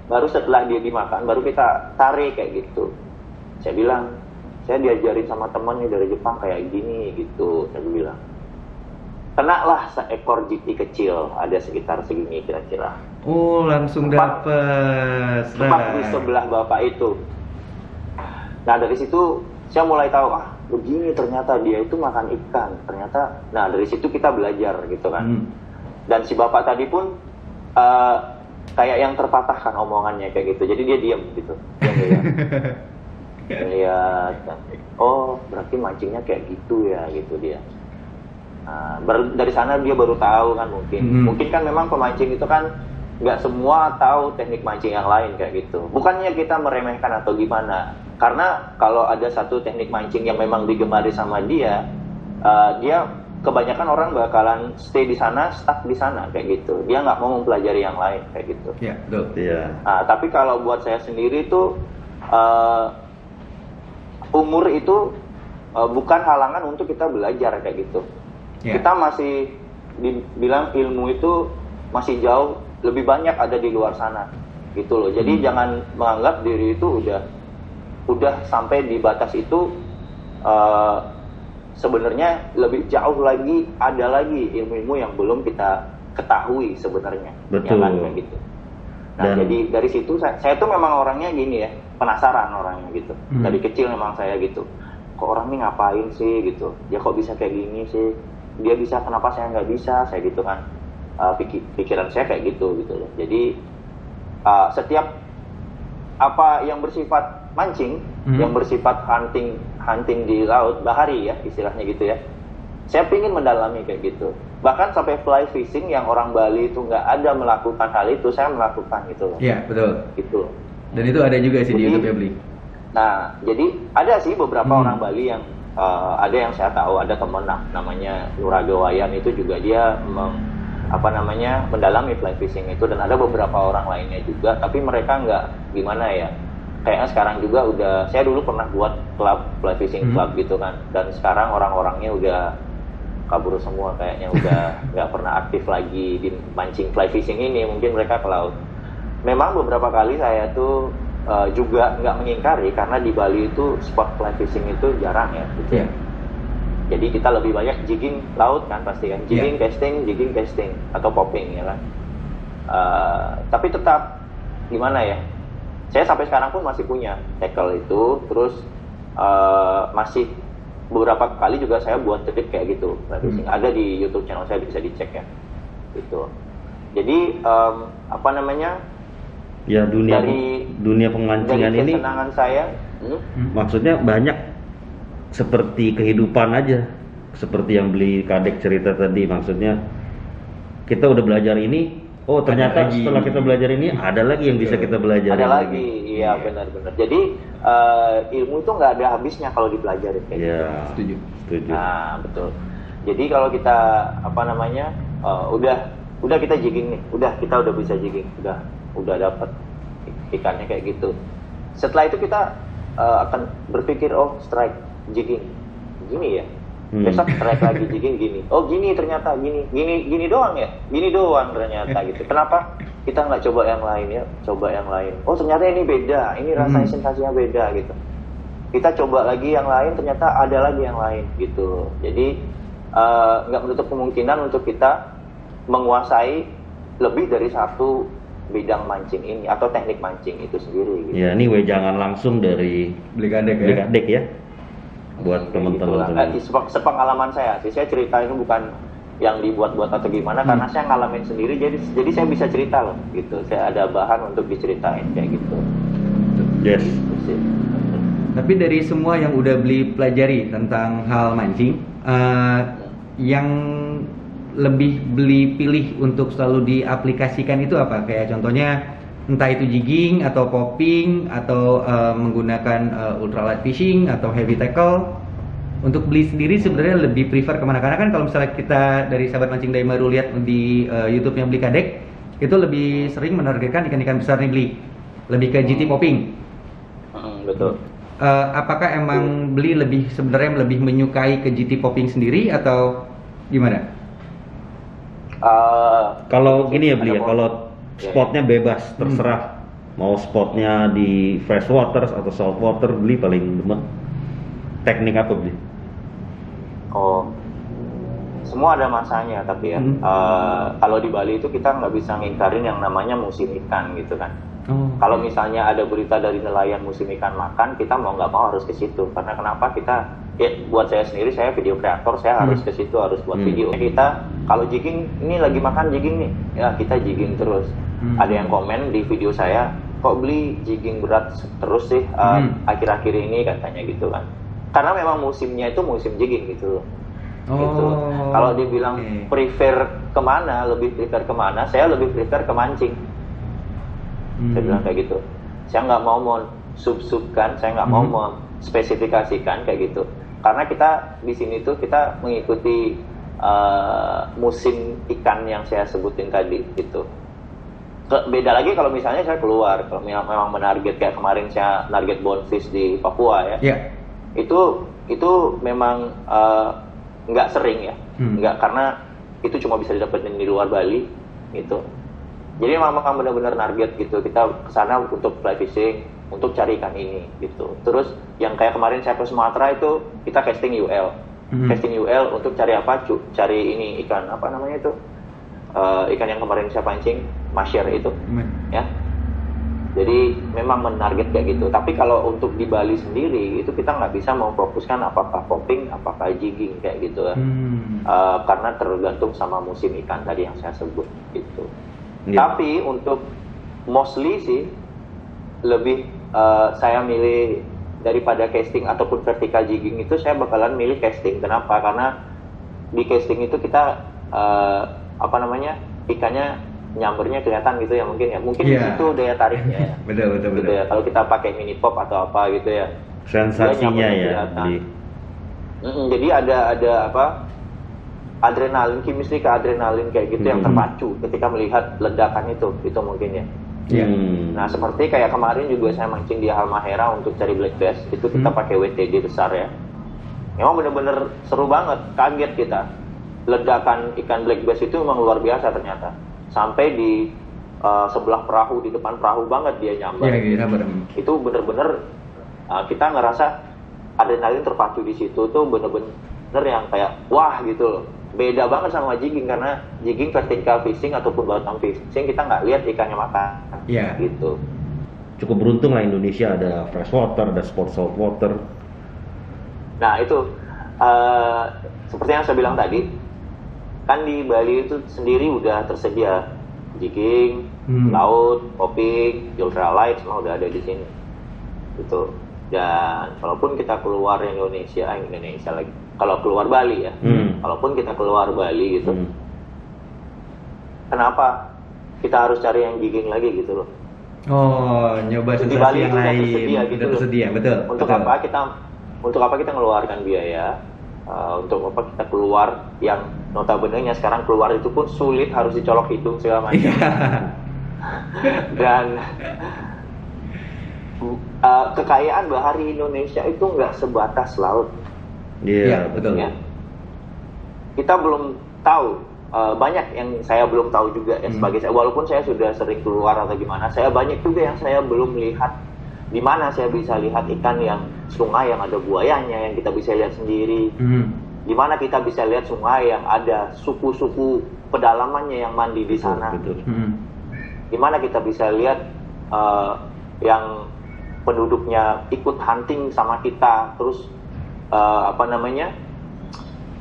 Baru setelah dia dimakan, baru kita tarik kayak gitu. Saya bilang, saya diajarin sama temannya dari Jepang kayak gini gitu. Saya bilang, kenalah seekor GT kecil, ada sekitar segini kira-kira. Oh, langsung dapet. Tepat di sebelah bapak itu. Nah dari situ saya mulai tahu, begini ternyata dia itu makan ikan. Ternyata, nah dari situ kita belajar gitu kan. Dan si bapak tadi pun kayak yang terpatahkan omongannya kayak gitu. Jadi dia diam gitu. Dia lihat, oh berarti mancingnya kayak gitu ya gitu dia. Nah, dari sana dia baru tahu kan mungkin kan memang pemancing itu kan nggak semua tahu teknik mancing yang lain kayak gitu. Bukannya kita meremehkan atau gimana, karena kalau ada satu teknik mancing yang memang digemari sama dia, dia kebanyakan orang bakalan stay di sana, stuck di sana kayak gitu. Dia nggak mau mempelajari yang lain kayak gitu. Iya, betul. Iya. Tapi kalau buat saya sendiri tuh umur itu bukan halangan untuk kita belajar kayak gitu. Kita masih dibilang ilmu itu masih jauh lebih banyak ada di luar sana gitu loh. Jadi jangan menganggap diri itu udah sampai di batas itu. Sebenarnya lebih jauh lagi, ada lagi ilmu-ilmu yang belum kita ketahui sebenarnya. Betul. Ya kan, kayak gitu. Nah, jadi dari situ saya tuh memang orangnya gini ya, penasaran orangnya gitu. Dari kecil memang saya gitu. Kok orang ini ngapain sih gitu? Dia kok bisa kayak gini sih? Dia bisa, kenapa saya nggak bisa? Saya gitu kan. Pikiran saya kayak gitu loh. Jadi setiap apa yang bersifat mancing, yang bersifat hunting di laut, bahari ya istilahnya gitu ya, saya pingin mendalami kayak gitu. Bahkan sampai fly fishing yang orang Bali itu nggak ada melakukan hal itu, saya melakukan gitu loh. Iya, betul. Gitu. Dan itu ada juga sih di YouTube ya, Bli. Nah, jadi ada sih beberapa orang Bali yang ada yang saya tahu, ada temen namanya Nuraga Wayan, itu juga dia mendalami fly fishing itu, dan ada beberapa orang lainnya juga, tapi mereka nggak gimana ya. Kayaknya sekarang juga saya dulu pernah buat klub fly fishing club gitu kan, dan sekarang orang-orangnya udah kabur semua kayaknya, udah nggak pernah aktif lagi di mancing fly fishing ini, mungkin mereka ke laut. Memang beberapa kali saya tuh juga nggak mengingkari, karena di Bali itu spot fly fishing itu jarang ya gitu ya. Jadi kita lebih banyak jigging laut kan pasti kan, jigging casting atau popping ya kan. Tapi tetap gimana ya, saya sampai sekarang pun masih punya tackle itu, terus masih beberapa kali juga saya buat trip kayak gitu. Ada di YouTube channel saya, bisa dicek ya. Gitu. Jadi ya dunia pemancingan dari ini kesenangan saya, maksudnya banyak seperti kehidupan aja, seperti yang Beli Kadek cerita tadi. Maksudnya kita udah belajar ini, oh ternyata setelah kita belajar ini ada lagi yang bisa kita belajar. Ada lagi, iya benar-benar. Jadi ilmu itu nggak ada habisnya kalau dipelajari kayak gitu. Setuju. Nah betul. Jadi kalau kita udah kita jigging nih, kita udah bisa jigging, udah dapat ikannya kayak gitu. Setelah itu kita akan berpikir, oh strike, jigging, gini ya. Besok strike lagi, jigging gini. Oh gini ternyata, gini doang ya, gini doang ternyata gitu. Kenapa kita nggak coba yang lain ya? Coba yang lain. Oh ternyata ini beda, ini rasanya sensasinya beda gitu. Kita coba lagi yang lain, ternyata ada lagi yang lain gitu. Jadi nggak menutup kemungkinan untuk kita menguasai lebih dari satu bidang mancing ini atau teknik mancing itu sendiri gitu. Ya ini wejangan langsung dari Beli Kadek ya. Buat teman-teman semua. Sepengalaman saya cerita ini bukan yang dibuat-buat atau gimana, karena saya ngalamin sendiri, jadi saya bisa cerita loh gitu. Saya ada bahan untuk diceritain kayak gitu. Yes. Gitu sih. Tapi dari semua yang udah Beli pelajari tentang hal mancing, yang lebih Beli pilih untuk selalu diaplikasikan itu apa? Kayak contohnya entah itu jigging atau popping atau menggunakan ultralight fishing atau heavy tackle. Untuk beli sendiri sebenarnya lebih prefer kemana? Karena kan kalau misalnya kita dari sahabat mancing Daimaru lihat di YouTube-nya Beli Kadek, itu lebih sering menargetkan ikan-ikan besar nih Beli, lebih ke GT popping. Betul. Apakah emang Beli lebih sebenarnya lebih menyukai ke GT popping sendiri atau gimana? Kalau gini ya Beli ya, kalau spotnya bebas terserah, mau spotnya di fresh water atau salt water, Beli paling demen teknik apa Beli? Oh, semua ada masanya tapi ya. Kalau di Bali itu kita nggak bisa ngingkarin yang namanya musim ikan gitu kan. Kalau misalnya ada berita dari nelayan musim ikan makan, kita mau nggak mau harus ke situ. Karena kenapa kita? Ya, buat saya sendiri, saya video kreator, saya harus ke situ, harus buat video. Kita kalau jigging, ini lagi makan jigging nih, ya kita jigging terus. Ada yang komen di video saya, kok Beli jigging berat terus sih akhir-akhir ini katanya gitu kan. Karena memang musimnya itu musim jigging gitu loh. Gitu. Kalau dibilang prefer kemana, lebih prefer kemana, saya lebih prefer ke mancing. Saya bilang kayak gitu. Saya nggak mau sub-subkan, saya nggak mau spesifikasikan kayak gitu. Karena kita di sini tuh kita mengikuti musim ikan yang saya sebutin tadi gitu. Beda lagi kalau misalnya saya keluar, kalau memang menarget kayak kemarin saya target bonefish di Papua ya. Itu memang nggak sering ya, nggak, karena itu cuma bisa didapetin di luar Bali gitu. Jadi memang benar-benar target gitu, kita kesana untuk fly fishing, untuk cari ikan ini gitu. Terus yang kayak kemarin saya ke Sumatera itu kita casting UL, casting UL untuk cari apa? Cari ini ikan apa namanya itu? Ikan yang kemarin saya pancing, masher itu, ya. Jadi memang menarget kayak gitu. Tapi kalau untuk di Bali sendiri itu kita nggak bisa memfokuskan apakah popping, apakah jigging kayak gitu ya. Karena tergantung sama musim ikan tadi yang saya sebut gitu. Tapi untuk mostly sih lebih saya milih daripada casting ataupun vertical jigging itu, saya bakalan milih casting. Kenapa? Karena di casting itu kita ikannya nyambernya kelihatan gitu ya, mungkin itu daya tariknya ya. betul gitu ya. Kalau kita pakai mini pop atau apa gitu ya, sensasinya ya. Jadi ada apa, adrenalin, chemistry ke adrenalin kayak gitu yang terpacu ketika melihat ledakan itu mungkin ya. Nah seperti kayak kemarin juga saya mancing di Halmahera untuk cari black bass, itu kita pakai WTD besar ya. Memang bener-bener seru banget, kaget kita. Ledakan ikan black bass itu memang luar biasa ternyata. Sampai di sebelah perahu, di depan perahu banget dia nyamber. Itu bener-bener kita ngerasa adrenalin terpacu di situ tuh, bener-bener yang kayak wah gitu loh. Beda banget sama jigging, karena jigging vertical fishing ataupun bottom fishing kita nggak lihat ikannya makan. Gitu. Cukup beruntung lah Indonesia ada fresh water, ada sport salt water. Nah itu seperti yang saya bilang tadi, kan di Bali itu sendiri udah tersedia jigging, laut, popping, ultralight semua udah ada di sini. Gitu. Dan walaupun kita keluar Indonesia lagi. Kalau keluar Bali ya, walaupun kita keluar Bali gitu, kenapa kita harus cari yang jigging lagi gitu loh? Nyoba di sensasi Bali yang itu lain. tersedia gitu. Tersedia, betul. Untuk apa kita ngeluarkan biaya? Untuk apa kita keluar yang notabene-nya sekarang keluar itu pun sulit, harus dicolok hidung segala macam. Dan kekayaan bahari Indonesia itu nggak sebatas laut. Betul. Ya. Kita belum tahu, banyak yang saya belum tahu juga ya, sebagai saya, walaupun saya sudah sering keluar atau gimana, saya banyak juga yang saya belum lihat. Di mana saya bisa lihat ikan yang sungai yang ada buayanya yang kita bisa lihat sendiri. Di mana kita bisa lihat sungai yang ada suku-suku pedalamannya yang mandi di sana. Di mana kita bisa lihat yang penduduknya ikut hunting sama kita, terus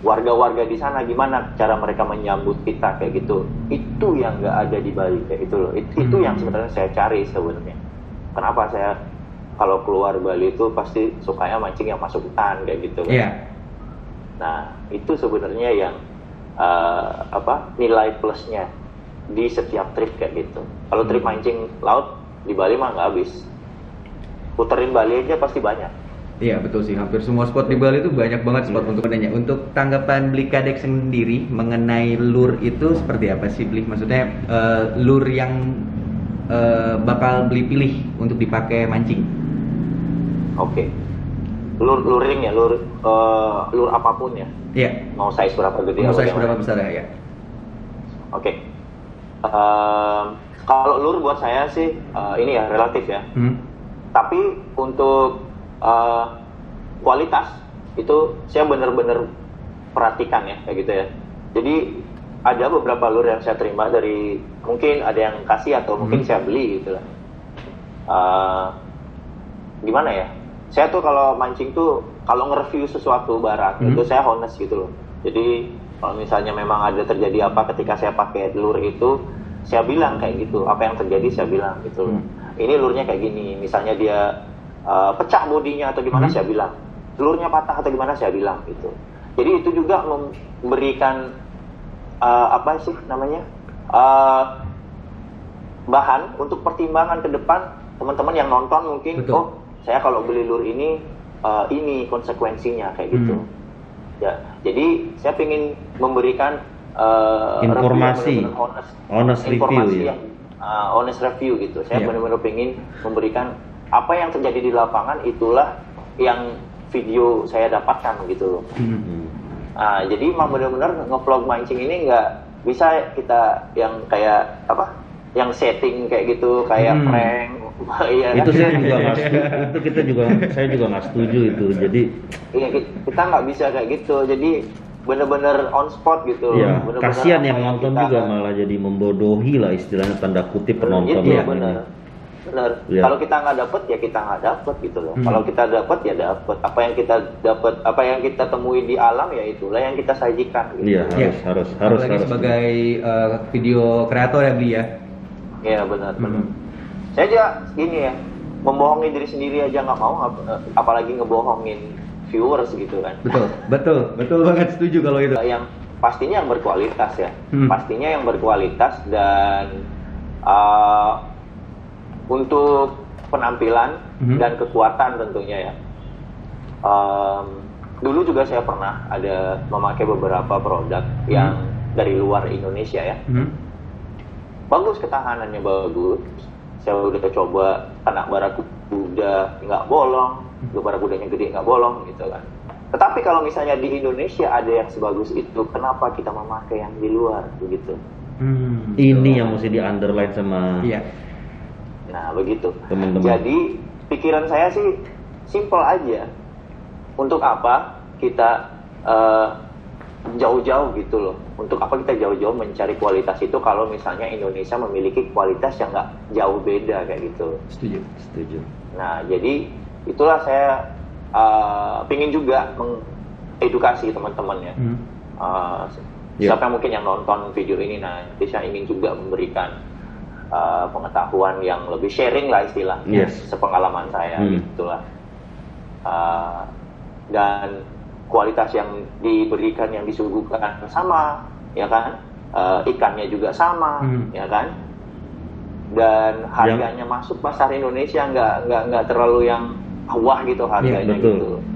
warga-warga di sana gimana cara mereka menyambut kita kayak gitu. Itu yang nggak ada di Bali kayak gitu loh. Itu yang sebenarnya saya cari sebenarnya. Kenapa saya kalau keluar Bali itu pasti sukanya mancing yang masuk hutan kayak gitu kan. Nah itu sebenarnya yang nilai plusnya di setiap trip kayak gitu. Kalau trip mancing laut di Bali mah nggak habis. Puterin Bali aja pasti banyak. Iya betul sih, hampir semua spot di Bali itu banyak banget spot untuk menanya. Untuk tanggapan Bli Kadek sendiri mengenai lure itu seperti apa sih Bli? Maksudnya lure yang bakal Bli pilih untuk dipakai mancing? Oke. Luring ya, lure apapun ya. Iya. Mau size berapa gede? Mau size berapa besar ya? Oke. Kalau lure buat saya sih ini ya relatif ya. Tapi untuk kualitas itu saya benar-benar perhatikan ya kayak gitu ya. Jadi ada beberapa lure yang saya terima dari, mungkin ada yang kasih atau mungkin saya beli gitu lah. Gimana ya? Saya tuh kalau mancing tuh kalau nge-review sesuatu barang itu saya honest gitu loh. Jadi kalau misalnya memang ada terjadi apa ketika saya pakai lure itu, saya bilang kayak gitu. Apa yang terjadi saya bilang gitu loh. Ini lure-nya kayak gini. Misalnya dia pecah bodinya atau gimana saya bilang, telurnya patah atau gimana saya bilang gitu. Jadi itu juga memberikan apa sih namanya bahan untuk pertimbangan ke depan teman-teman yang nonton mungkin. Betul. Oh saya kalau beli lure ini konsekuensinya kayak gitu ya. Jadi saya ingin memberikan informasi honest review ya. Honest review gitu. Saya benar-benar ingin memberikan apa yang terjadi di lapangan, itulah yang video saya dapatkan gitu loh. Jadi emang benar-benar nge-vlog mancing ini nggak bisa kita yang kayak apa, yang setting kayak gitu, kayak prank. Iya, itu saya juga nggak setuju. Saya juga nggak setuju itu. Jadi iya, kita nggak bisa kayak gitu. Jadi benar-benar on spot gitu. Iya, kasihan yang nonton juga malah jadi membodohi lah istilahnya, tanda kutip penonton. Iya benar. Benar. Ya. Kalau kita nggak dapet ya kita nggak dapet gitu loh. Kalau kita dapet ya dapet. Apa yang kita dapet, apa yang kita temui di alam ya itulah yang kita sajikan. Gitu. Iya harus. Sebagai video kreator ya Bli ya. Iya benar. Saya aja gini ya, membohongi diri sendiri aja nggak mau, apalagi ngebohongin viewers gitu kan. Betul banget, setuju kalau itu. Yang pastinya yang berkualitas ya, pastinya yang berkualitas dan untuk penampilan dan kekuatan tentunya ya. Dulu juga saya pernah ada memakai beberapa produk yang dari luar Indonesia ya. Bagus, ketahanannya bagus. Saya udah coba anak barakuda nggak bolong, barakudanya gede nggak bolong gitu kan. Tetapi kalau misalnya di Indonesia ada yang sebagus itu, kenapa kita memakai yang di luar begitu? Ini yang mesti di underline sama. Iya. Nah begitu. Teman-teman. Jadi pikiran saya sih simple aja. Untuk apa kita jauh-jauh gitu loh? Untuk apa kita jauh-jauh mencari kualitas itu kalau misalnya Indonesia memiliki kualitas yang nggak jauh beda kayak gitu? Setuju. Nah jadi itulah saya pingin juga mengedukasi teman-teman ya. Siapa yang mungkin yang nonton video ini, nanti saya ingin juga memberikan pengetahuan yang lebih sharing lah istilahnya, sepengalaman saya gitulah. Dan kualitas yang diberikan, yang disuguhkan sama, ya kan? Ikannya juga sama, ya kan? Dan harganya masuk pasar Indonesia nggak terlalu yang wah gitu harganya.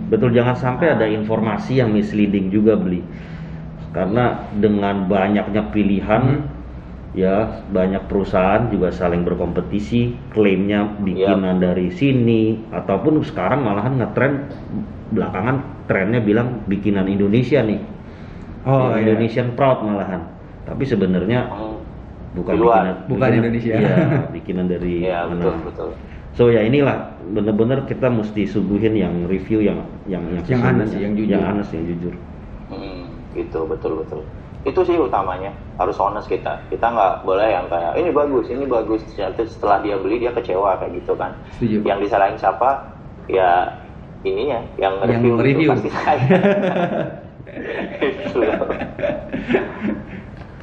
Betul, jangan sampai ada informasi yang misleading juga Bli. Karena dengan banyaknya pilihan, ya banyak perusahaan juga saling berkompetisi, klaimnya bikinan dari sini, ataupun sekarang malahan ngetren belakangan trennya bilang bikinan Indonesia nih. Indonesian proud malahan. Tapi sebenarnya bukan Indonesia. Iya, bikinan dari mana. Betul. So ya inilah bener-bener kita mesti suguhin yang review yang honest, yang jujur. Yang honest, yang jujur. Gitu, betul. Itu sih utamanya, harus honest kita nggak boleh yang kayak ini bagus, setelah dia beli dia kecewa kayak gitu kan. Setuju. Yang disalahin siapa ya ininya, yang review. Pasti saya. Gitu.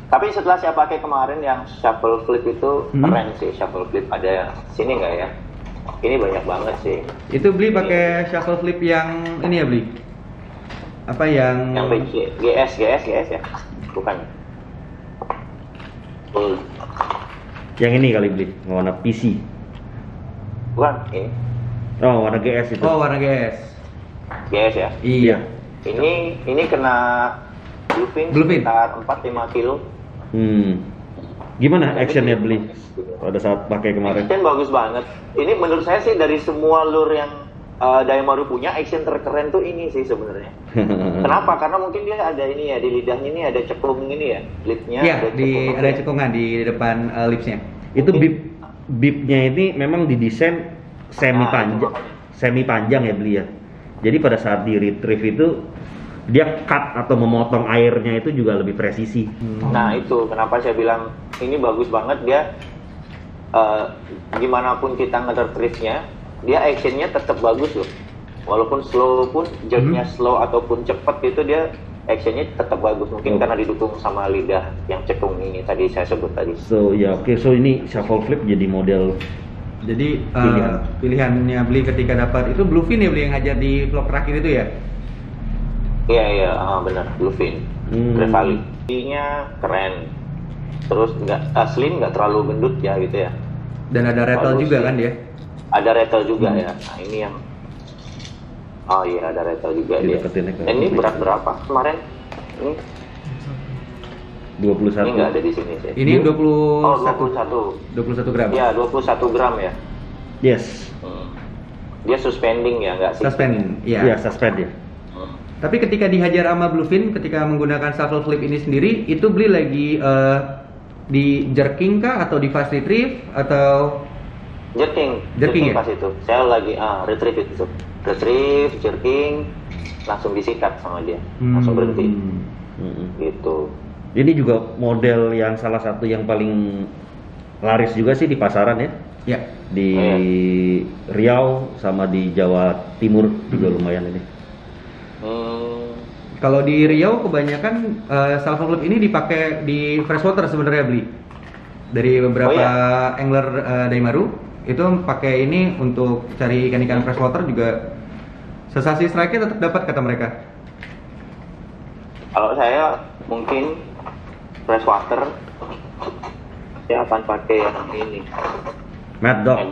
Tapi setelah saya pakai kemarin yang shuffle flip itu keren sih. Shuffle flip ada sini nggak ya? Ini banyak banget sih. Itu Bli pakai shuffle flip yang ini ya Bli? Apa yang? Yang GS ya? Bukan. Full. Yang ini kali beli, warna PC. Bukan ini. Oh, warna GS itu. Oh, warna GS. GS ya. Iya. Ini kena bluefin Bluefin. sekitar 4-5 kilo. Gimana actionnya beli pada saat pakai kemarin? Action bagus banget. Ini menurut saya sih dari semua lure yang Daimaru punya, action terkeren tuh ini sih sebenarnya. Kenapa? Karena mungkin dia ada ini ya, di lidahnya ini ada cekung ini ya, lipnya. Iya, ada cekungan di depan lipsnya. Itu bibnya ini memang didesain semi panjang ya beli ya. Jadi pada saat di retrieve itu dia cut atau memotong airnya itu juga lebih presisi. Nah itu kenapa saya bilang ini bagus banget dia. Gimana pun kita nge-retrieve-nya, dia actionnya tetap bagus loh. Walaupun slow pun, jerknya slow ataupun cepat itu dia actionnya tetap bagus. Mungkin karena didukung sama lidah yang cekung ini tadi saya sebut tadi. So ya oke. So ini shuffle flip jadi model. Jadi pilihannya beli ketika dapat itu bluefin ya beli yang ngajar di vlog terakhir itu ya? Iya benar bluefin. Trevally. Ininya keren. Terus slim, nggak terlalu gendut ya gitu ya. Dan ada rattle juga sih. kan dia? Ada rattle juga ya. Nah ini yang ada rattle juga dia. Ini berat berapa kemarin? Ini 21. Ini nggak ada di sini sih. Ini 21 gram. Iya 21 gram ya. Yes. Dia suspending ya, nggak sih? Suspend, iya. Iya, suspend ya. Tapi ketika dihajar sama bluefin, ketika menggunakan shuffle flip ini sendiri, itu beli lagi di jerking kah atau di fast retrieve atau jerking ya? Pas itu. Saya lagi retrieve itu. Retrieve, jerking, langsung disikat sama dia, langsung berhenti. Gitu. Ini juga model yang salah satu yang paling laris juga sih di pasaran ya. Ya. Di Riau sama di Jawa Timur juga lumayan ini. Kalau di Riau kebanyakan shuffle flip ini dipakai di freshwater sebenarnya beli. Dari beberapa angler Daimaru itu pakai ini untuk cari ikan-ikan freshwater juga sensasi strike-nya tetap dapat kata mereka. Kalau saya mungkin freshwater saya akan pakai yang ini. Mad Dog.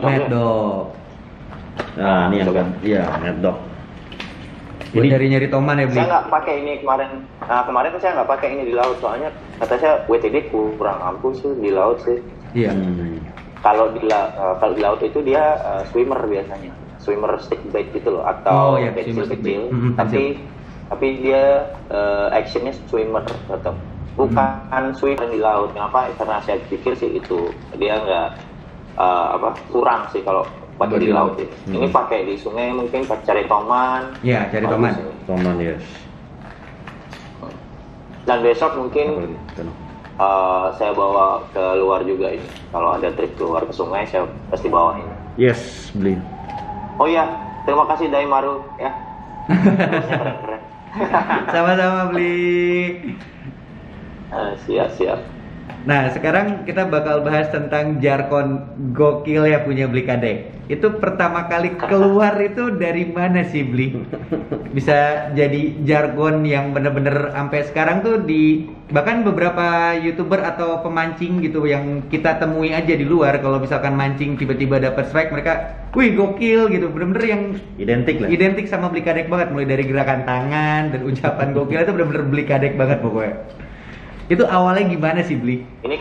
Nah, ini yang kan. Iya, Mad Dog. Buat nyari toman ya beli. Saya nggak pakai ini kemarin. Nah kemarin tuh saya nggak pakai ini di laut soalnya kata saya WTD kurang ampuh sih di laut sih. Iya. Kalau di laut itu dia swimmer biasanya, swimmer stick bait gitu loh atau kecil. Tapi dia actionnya swimmer tetap. Bukan swimmer di laut. Kenapa? Karena saya pikir sih itu dia nggak kurang sih kalau pakai di laut ya. Ini pakai di sungai mungkin cari toman. Iya, cari toman. Toman yes. Dan besok mungkin saya bawa ke luar juga ini. Kalau ada trip keluar ke sungai saya pasti bawa ini. Yes, beli. Oh iya, terima kasih Daimaru ya. Keren. Sama-sama beli. Siap. Nah, sekarang kita bakal bahas tentang jargon gokil ya punya Bli Kadek. Itu pertama kali keluar itu dari mana sih Bli? Bisa jadi jargon yang bener-bener sampai sekarang tuh bahkan beberapa YouTuber atau pemancing gitu yang kita temui aja di luar kalau misalkan mancing tiba-tiba dapat strike mereka, wih gokil gitu, bener-bener yang identik sama Bli Kadek banget, mulai dari gerakan tangan dan ucapan gokil itu bener-bener Bli Kadek banget pokoknya. Itu awalnya gimana sih Bli? Ini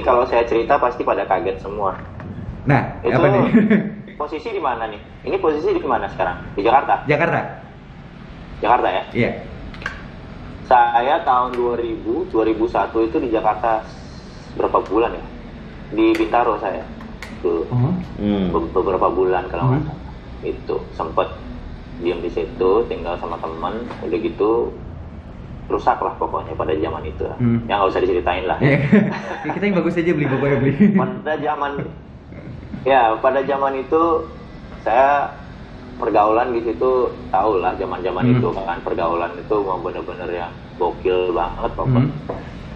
kalau saya cerita pasti pada kaget semua. Nah, itu apa nih? Posisi di mana nih? Ini posisi di mana sekarang? Di Jakarta? Jakarta ya? Iya. Saya tahun 2001 itu di Jakarta berapa bulan ya? Di Bintaro saya. Tuh. Beberapa bulan kalau nggak salah. Itu sempat diam di situ, tinggal sama teman, udah gitu rusak lah pokoknya pada zaman itu. Yang nggak usah diceritain lah. Kita yang bagus aja Bli pokoknya Bli. Pada zaman itu saya pergaulan di situ tahu lah zaman-zaman itu kan pergaulan itu mau bener-bener yang gokil banget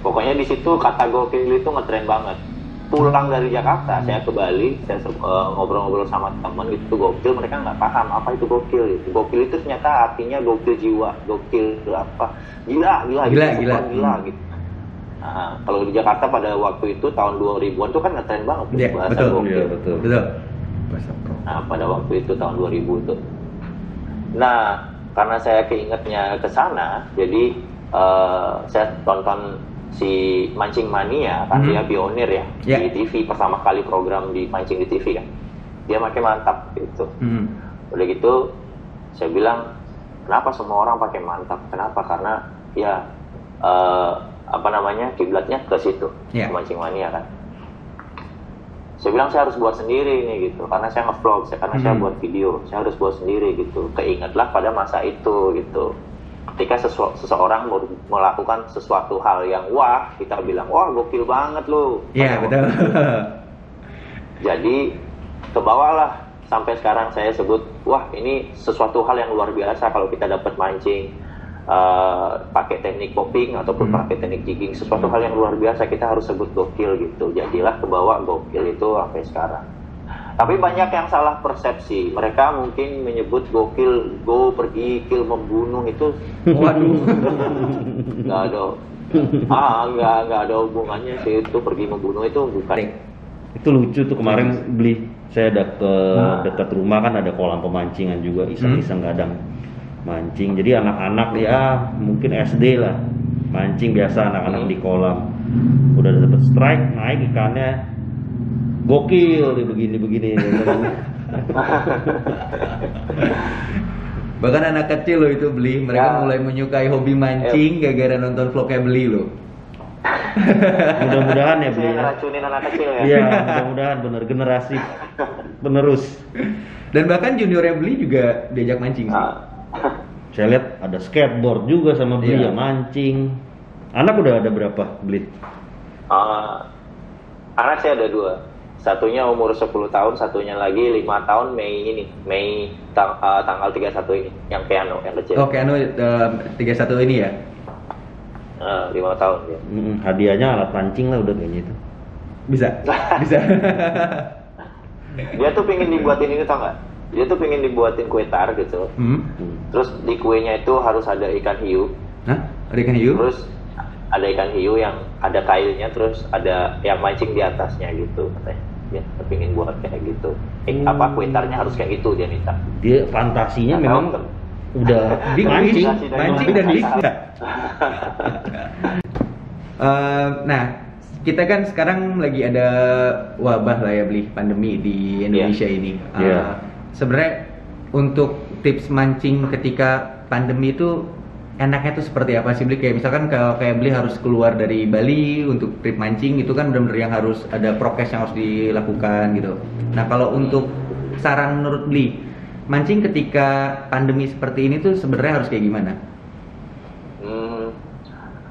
pokoknya di situ kata gokil itu ngetren banget. Pulang dari Jakarta saya ke Bali, saya ngobrol-ngobrol sama teman gitu, gokil mereka nggak paham apa itu gokil. Gokil itu ternyata artinya gokil jiwa, gokil apa gila gitu. Kalau di Jakarta pada waktu itu tahun 2000-an tuh kan ngetren banget Iya, bahasa betul. gokil. Iya, betul. Betul. Bahasa pro. Nah, pada waktu itu tahun 2000 itu. Nah, karena saya keingetnya ke sana, jadi saya tonton si Mancing Mania kan, dia pionir ya di TV, pertama kali program di mancing di TV kan. Dia pakai mantap gitu. Udah gitu saya bilang, kenapa semua orang pakai mantap? Kenapa? Karena ya kiblatnya ke situ, ke Mancing Mania kan. Saya bilang saya harus buat sendiri nih gitu, karena saya nge-vlog, karena saya buat video, saya harus buat sendiri gitu. Keingatlah pada masa itu gitu. Ketika seseorang melakukan sesuatu hal yang wah, kita bilang, wah gokil banget lu. Iya, betul. Jadi kebawalah sampai sekarang saya sebut, wah ini sesuatu hal yang luar biasa kalau kita dapat mancing pakai teknik popping ataupun pakai teknik jigging, sesuatu hal yang luar biasa, kita harus sebut gokil gitu. Jadilah kebawa gokil itu sampai sekarang. Tapi banyak yang salah persepsi. Mereka mungkin menyebut gokil, go pergi, kill membunuh itu. Waduh. Nggak ada hubungannya sih, itu pergi membunuh itu bukan. Itu lucu tuh kemarin saya dekat rumah kan ada kolam pemancingan juga, iseng-iseng kadang mancing. Jadi anak-anak ya mungkin SD lah mancing biasa anak-anak di kolam. Udah dapet strike, naik ikannya gokil begini. Bahkan anak kecil loh itu beli, mereka mulai menyukai hobi mancing gara-gara nonton vlognya beli loh. Mudah-mudahan ya beli. Ngeracunin anak kecil ya. Iya, mudah-mudahan bener generasi penerus. Dan bahkan juniornya beli juga diajak mancing sih. Saya lihat ada skateboard juga sama beli yang mancing. Anak udah ada berapa beli? Anak saya ada 2. Satunya umur 10 tahun, satunya lagi 5 tahun Mei tanggal 31 ini, yang piano, yang kecil. Oh, piano 31 ini ya? 5 tahun ya. Hadiahnya alat pancing lah udah kayaknya itu. Bisa. Dia tuh pengen dibuatin ini, tau nggak? Dia tuh pengen dibuatin kue tar gitu. Terus di kuenya itu harus ada ikan hiu. Hah? Ada ikan hiu? Terus ada ikan hiu yang ada kailnya, terus ada yang mancing di atasnya gitu katanya. Dia pengen buat kayak gitu. Kue tarnya harus kayak gitu dia minta. Dia fantasinya memang udah mancing dan bisa. Nah, kita kan sekarang lagi ada wabah lah ya, beli pandemi di Indonesia ini. Sebenarnya untuk tips mancing ketika pandemi itu enaknya tuh seperti apa sih, beli? Kayak misalkan kalau kayak beli harus keluar dari Bali untuk trip mancing, itu kan benar-benar yang harus ada prokes yang harus dilakukan gitu. Nah, kalau untuk saran menurut beli, mancing ketika pandemi seperti ini tuh sebenarnya harus kayak gimana?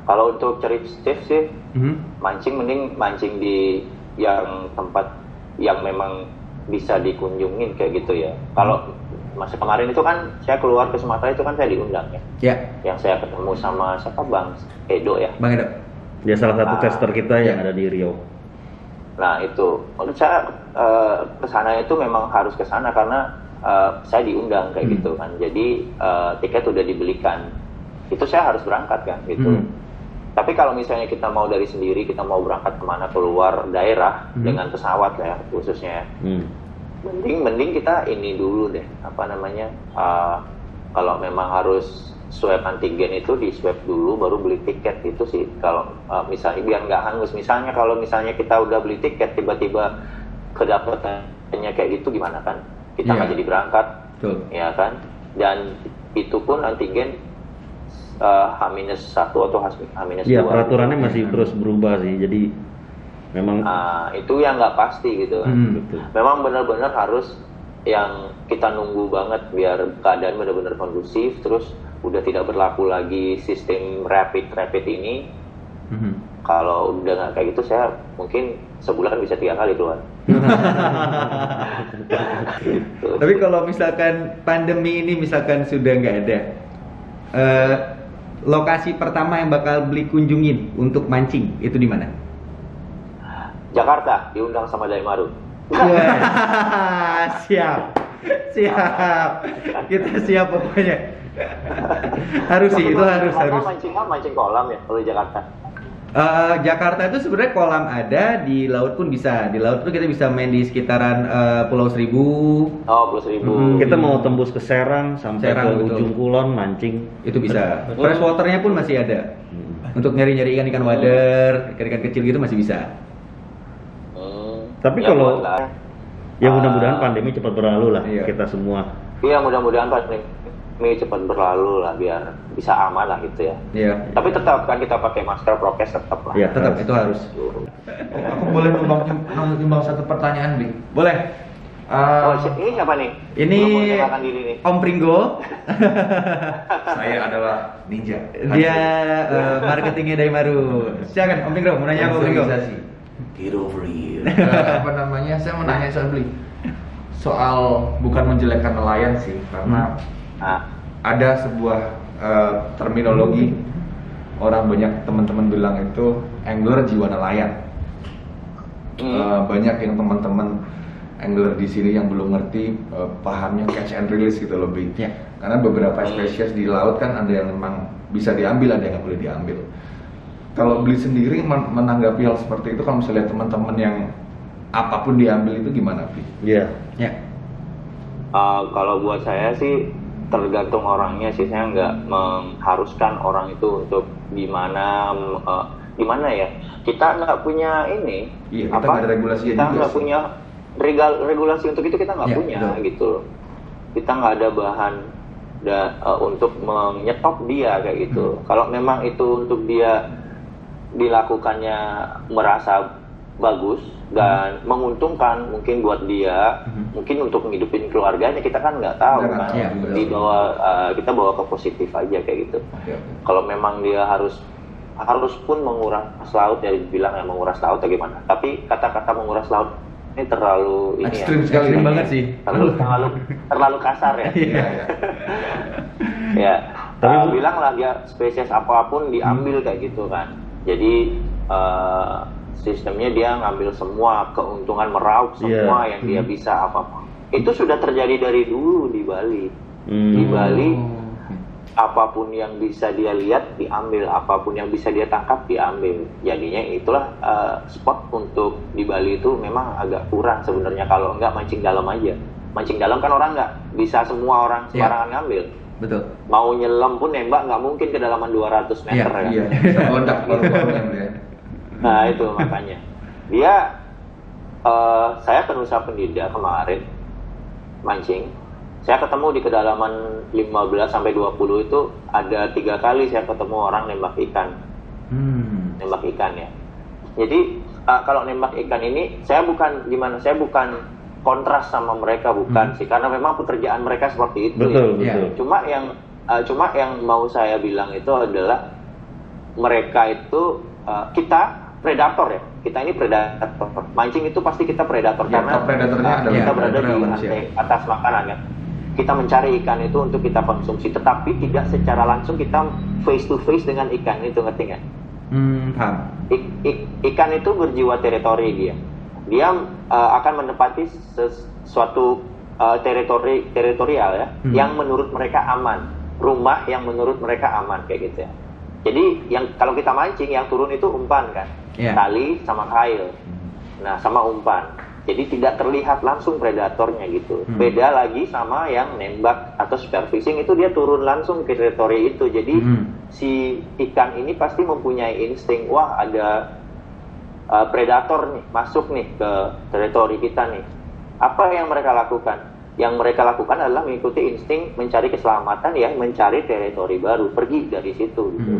Kalau untuk cari tips sih, mancing mending mancing di yang tempat yang memang bisa dikunjungin kayak gitu ya. Kalau masa kemarin itu kan saya keluar ke Sumatera itu kan saya diundang ya. Yang saya ketemu sama siapa, Bang Edo ya. Bang Edo. Dia salah satu tester kita yang ada di Riau. Nah itu, menurut saya kesana itu memang harus kesana karena saya diundang kayak gitu kan. Jadi tiket udah dibelikan. Itu saya harus berangkat kan gitu. Tapi kalau misalnya kita mau dari sendiri, kita mau berangkat kemana keluar daerah dengan pesawat ya khususnya. Mending kita ini dulu deh, kalau memang harus swab antigen itu di swab dulu baru beli tiket itu sih. Kalau misalnya biar nggak hangus, misalnya kalau misalnya kita udah beli tiket tiba-tiba kedapatannya kayak gitu gimana kan, kita nggak jadi berangkat. Ya kan, dan itu pun antigen H-1 atau H-2. Iya, peraturannya masih terus berubah sih, jadi memang itu yang nggak pasti gitu kan. Memang benar-benar harus yang kita nunggu banget biar keadaan benar-benar kondusif, terus udah tidak berlaku lagi sistem rapid ini. Kalau udah nggak kayak gitu, saya mungkin sebulan bisa 3 kali keluar. Gitu. Tapi kalau misalkan pandemi ini misalkan sudah nggak ada, lokasi pertama yang bakal beli kunjungin untuk mancing itu di mana? Jakarta, diundang sama Daimaru. Siap. Kita siap pokoknya. Harus sih, itu harus. Mancing kolam ya kalau di Jakarta. Jakarta itu sebenarnya kolam ada, di laut pun bisa. Di laut tuh kita bisa main di sekitaran Pulau Seribu. Oh, Pulau Seribu. Kita mau tembus ke Serang sampai Serang, ke betul. ujung kulon mancing. Itu bisa. Freshwaternya pun masih ada. Untuk nyari-nyari ikan-ikan wader, ikan-ikan kecil gitu masih bisa. Tapi Ya, kalau buatlah. ya mudah-mudahan pandemi cepat berlalu lah Iya. kita semua. Iya, mudah-mudahan pandemi cepat berlalu lah biar bisa aman lah gitu ya. Iya. Tapi tetap kan kita pakai masker, prokes tetap lah. Iya, Tetap itu harus. Aku boleh nyumbang satu pertanyaan, Bli? Boleh. Oh, ini siapa nih? Ini Belum mau nyalakan diri nih. Om Pringgo. Saya adalah ninja. Dia marketingnya Daimaru. Silakan Om Pringgo, mau nanya apa Om Pringgo? Visualisasi. Get over here. Apa namanya? Saya mau nanya soal Bli. Soal bukan menjelekkan nelayan sih, karena Nah, ada sebuah terminologi orang banyak teman-teman bilang itu angler jiwa nelayan. Banyak yang teman-teman angler di sini yang belum ngerti pahamnya catch and release gitu lebih. Ya. Karena beberapa spesies di laut kan ada yang memang bisa diambil, ada yang nggak boleh diambil. Kalau Bli sendiri menanggapi hal seperti itu, kalau misalnya teman-teman yang apapun diambil itu gimana, Bli? Iya. Ya. kalau buat saya sih tergantung orangnya sih, saya nggak mengharuskan orang itu untuk gimana ya. Kita nggak punya ini. Iya, kita nggak ada regulasinya Kita juga nggak sih. punya regulasi untuk itu, kita nggak Ya, punya betul. gitu loh. Kita nggak ada bahan untuk menyetop dia kayak gitu. Kalau memang itu untuk dia dilakukannya merasa bagus dan menguntungkan mungkin buat dia, mungkin untuk menghidupin keluarganya, kita kan nggak tahu Kita nggak kan. tahu Iya, juga. Dibawa kita bawa ke positif aja kayak gitu. Oke, oke. Kalau memang dia harus pun menguras laut, ya dibilang ya menguras laut atau gimana. Tapi kata-kata menguras laut ini terlalu ini Ekstrim ya. sekali. Ekstrim banget sih. Terlalu kasar ya. Iya, iya. Ya, Tapi- bilanglah dia spesies apapun diambil kayak gitu kan. Jadi sistemnya dia ngambil semua keuntungan, meraup semua yang dia bisa apapun. Itu sudah terjadi dari dulu di Bali. Di Bali apapun yang bisa dia lihat diambil, apapun yang bisa dia tangkap diambil. Jadinya itulah spot untuk di Bali itu memang agak kurang sebenarnya kalau enggak mancing dalam aja. Mancing dalam kan orang nggak bisa semua orang sembarangan ngambil. Betul. Mau nyelam pun nembak nggak mungkin kedalaman 200 meter kan. Iya, meledak baru-barunya, Bli ya. Nah itu makanya dia saya ke Nusa Penida kemarin mancing, saya ketemu di kedalaman 15 sampai 20 itu ada 3 kali saya ketemu orang nembak ikan. Nembak ikan ya. Jadi kalau nembak ikan ini saya bukan kontras sama mereka, bukan sih, karena memang pekerjaan mereka seperti itu. Betul, ya. betul. Cuma yang mau saya bilang itu adalah mereka itu kita predator ya. Kita ini predator. Mancing itu pasti kita predator Ya, karena top predatornya adalah kita berada di predator manusia. atas makanan ya. Kita mencari ikan itu untuk kita konsumsi, tetapi tidak secara langsung kita face to face dengan ikan itu, ngerti nggak? Paham. Ikan itu berjiwa teritori dia. Dia akan menempati sesuatu teritorial ya, yang menurut mereka aman, rumah yang menurut mereka aman kayak gitu ya. Jadi yang kalau kita mancing yang turun itu umpan kan, tali sama kail, nah sama umpan. Jadi tidak terlihat langsung predatornya gitu. Beda lagi sama yang nembak atau spear fishing, itu dia turun langsung ke teritori itu. Jadi si ikan ini pasti mempunyai insting, wah ada predator nih masuk nih ke teritori kita nih. Apa yang mereka lakukan? Yang mereka lakukan adalah mengikuti insting mencari keselamatan ya, mencari teritori baru, pergi dari situ gitu.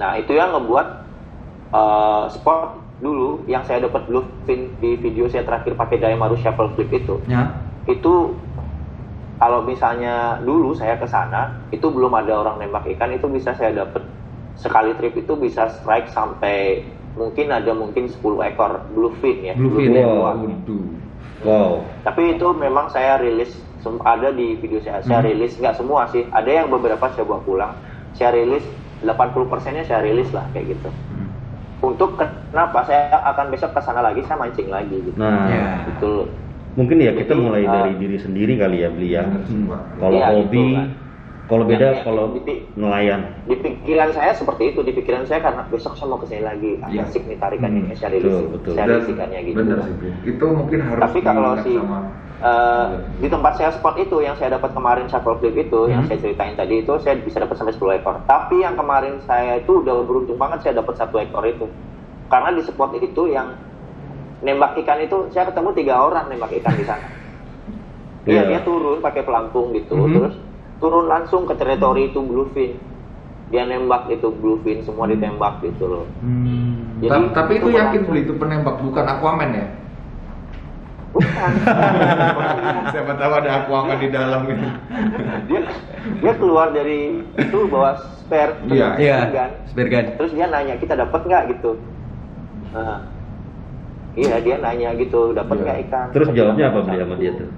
Nah itu yang ngebuat spot dulu yang saya dapat bluefin di video saya terakhir pakai Daimaru Shuffle Flip itu. Itu kalau misalnya dulu saya ke sana itu belum ada orang nembak ikan, itu bisa saya dapat sekali trip itu bisa strike sampai mungkin 10 ekor bluefin ya. Bluefin ya. Wow. Tapi itu memang saya rilis, ada di video saya rilis, nggak semua sih, ada yang beberapa saya bawa pulang, saya rilis 80%-nya saya rilis lah kayak gitu. Untuk kenapa saya akan besok ke sana lagi, saya mancing lagi gitu. Nah, Gitu. mungkin ya kita Jadi, mulai dari diri sendiri kali ya, Bli ya. Kalau iya, hobi, gitu kan. Kalau beda Yang kalau nelayan. Di pikiran saya seperti itu, di pikiran saya karena besok saya mau kesini lagi, Iya. asik nih tarikan ini, saya rilis, betul. saya Dan risikannya gitu. bener sih, Bli. Itu mungkin harus Tapi kalau diingat si di tempat saya spot itu yang saya dapat kemarin shuffle clip itu, yang saya ceritain tadi itu, saya bisa dapat sampai 10 ekor. Tapi yang kemarin saya itu udah beruntung banget saya dapat 1 ekor itu, karena di spot itu yang nembak ikan itu saya ketemu 3 orang nembak ikan di sana. Iya, dia turun pakai pelampung gitu, terus turun langsung ke teritori itu bluefin. Dia nembak itu bluefin, semua ditembak gitu loh. Jadi, tapi itu yakin berlangsung. Bli itu penembak bukan Aquaman ya? Bukan. Siapa tahu ada Aquaman di dalam gitu. dia keluar dari itu bawa spare Iya. gun. Spare gun. Terus dia nanya, kita dapat nggak gitu. Nah, iya, dia nanya gitu, dapat Iya. nggak ikan. Terus Saya jawabnya bilang, apa Bli sama "Satu." dia tuh?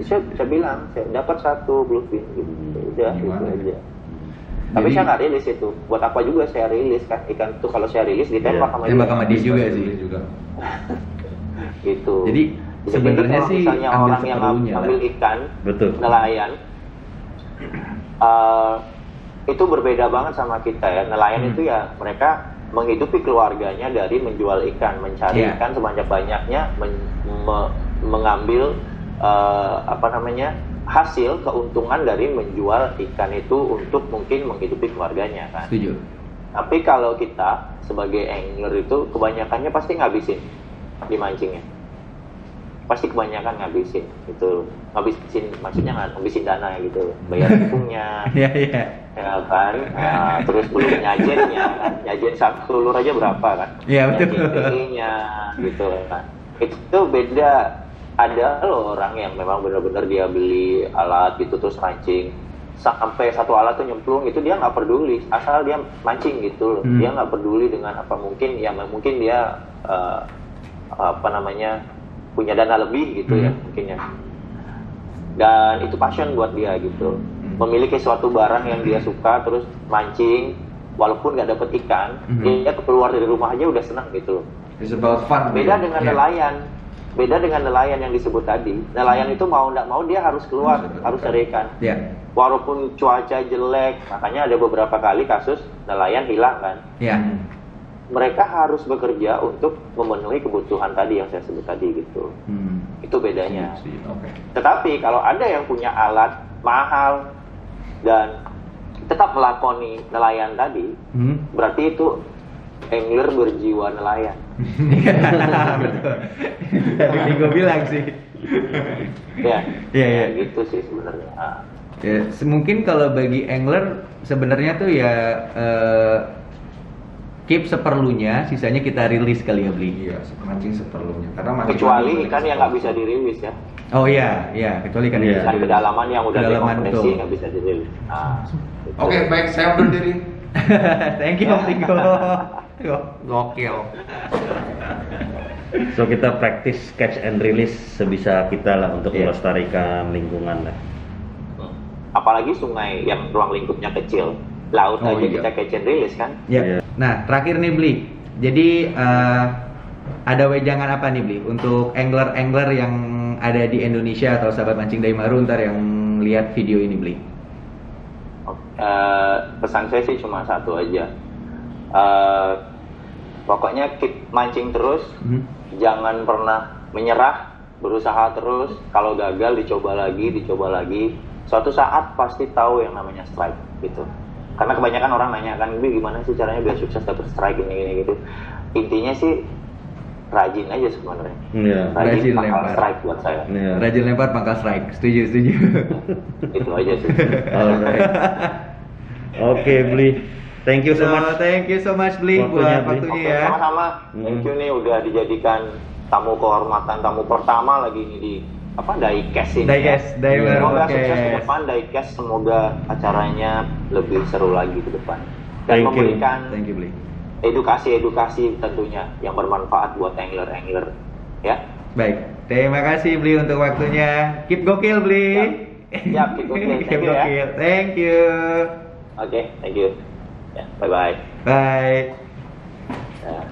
Saya bilang, saya dapat 1 bluefin gitu. Udah, gitu Gimana ya? aja. Tapi Jadi- saya nggak rilis itu. Buat apa juga saya rilis kan? Ikan tuh kalau saya rilis ditembak sama tembak dia. sama dia juga sih. Juga. Gitu. Jadi sebenarnya kalau sih misalnya ambil orang yang seperlunya lah. ambil ikan, Betul. nelayan, itu berbeda banget sama kita ya. Nelayan itu ya mereka menghidupi keluarganya dari menjual ikan, mencari Iya. ikan sebanyak-banyaknya, mengambil hasil keuntungan dari menjual ikan itu untuk mungkin menghidupi keluarganya kan. Setuju. Tapi kalau kita sebagai angler itu kebanyakannya pasti ngabisin di mancingnya. Pasti kebanyakan ngabisin gitu. Ngabisin maksudnya ngabisin dana gitu. Bayar tikungnya, Iya, iya. ya kan. Nah, terus belum nyajennya kan. Nyajen 1 lur aja berapa kan? Iya, betul. Nyajen gitu kan. Itu beda. Ada loh orang yang memang benar-benar dia beli alat gitu terus mancing sampai 1 alat tuh nyemplung itu dia nggak peduli asal dia mancing gitu loh. Dia nggak peduli dengan apa mungkin dia punya dana lebih gitu ya mungkin ya, dan itu passion buat dia gitu, memiliki suatu barang yang dia suka terus mancing walaupun nggak dapet ikan dia keluar dari rumah aja udah senang gitu loh. It's about fun. Beda Bli. dengan Iya. nelayan. Beda dengan nelayan yang disebut tadi. Nelayan itu mau nggak mau dia harus keluar, harus cari ikan. Iya. Walaupun cuaca jelek, makanya ada beberapa kali kasus nelayan hilang kan. Iya. Mereka harus bekerja untuk memenuhi kebutuhan tadi yang saya sebut tadi gitu. Itu bedanya. Oke. Tetapi kalau ada yang punya alat mahal dan tetap melakoni nelayan tadi, berarti itu angler berjiwa nelayan. Betul. Tadi gue bilang sih. Ya, Iya, iya. gitu sih sebenarnya. Ah. Ya, mungkin kalau bagi angler sebenarnya tuh ya keep seperlunya, sisanya kita rilis kali ya Bli. Iya, mancing seperlunya. Karena mancing Kecuali banyak ikan yang nggak bisa dirilis ya. Oh iya, iya, kecuali kan Iya. Ikan kedalaman yang udah Kedalaman, dekompresi betul. nggak bisa dirilis. Gitu. Oke, baik, saya undur diri. Thank you Om Tiko. Gokil. So kita praktis catch and release sebisa kita lah untuk Iya. melestarikan lingkungan lah. Apalagi sungai yang ruang lingkupnya kecil, laut Oh, aja iya. kita catch and release kan. Ya. Iya. Nah, terakhir nih Bli. Jadi ada wejangan apa nih Bli untuk angler-angler yang ada di Indonesia atau sahabat mancing Daimaru ntar yang lihat video ini Bli? Pesan saya sih cuma satu aja. Pokoknya keep mancing terus, jangan pernah menyerah, berusaha terus. Kalau gagal dicoba lagi. Suatu saat pasti tahu yang namanya strike gitu. Karena kebanyakan orang nanya kan, gimana sih caranya biar sukses dapet strike ini gitu. Intinya sih rajin aja sebenarnya. Iya. Rajin pangkal lempar. strike buat saya. Iya. Rajin lempar pangkal strike. Setuju. Itu aja sih. Alright. Oke, Bli. Thank you so much. Thank you so much Bli Waktunya, buat Bli. waktunya Oke, ya. sama-sama. Thank you nih udah dijadikan tamu kehormatan, tamu pertama lagi ini di Diecast ini. Diecast, Daimaru Semoga Podcast. sukses ke depan Diecast, semoga acaranya lebih seru lagi ke depan. Dan Thank you. memberikan Thank you Bli. edukasi tentunya yang bermanfaat buat angler-angler ya. Baik, terima kasih Bli untuk waktunya. Keep gokil Bli. Siap, keep gokil. Thank Keep you ya. gokil. Thank you. Oke, thank you. Ya, bye-bye. Bye. Ya.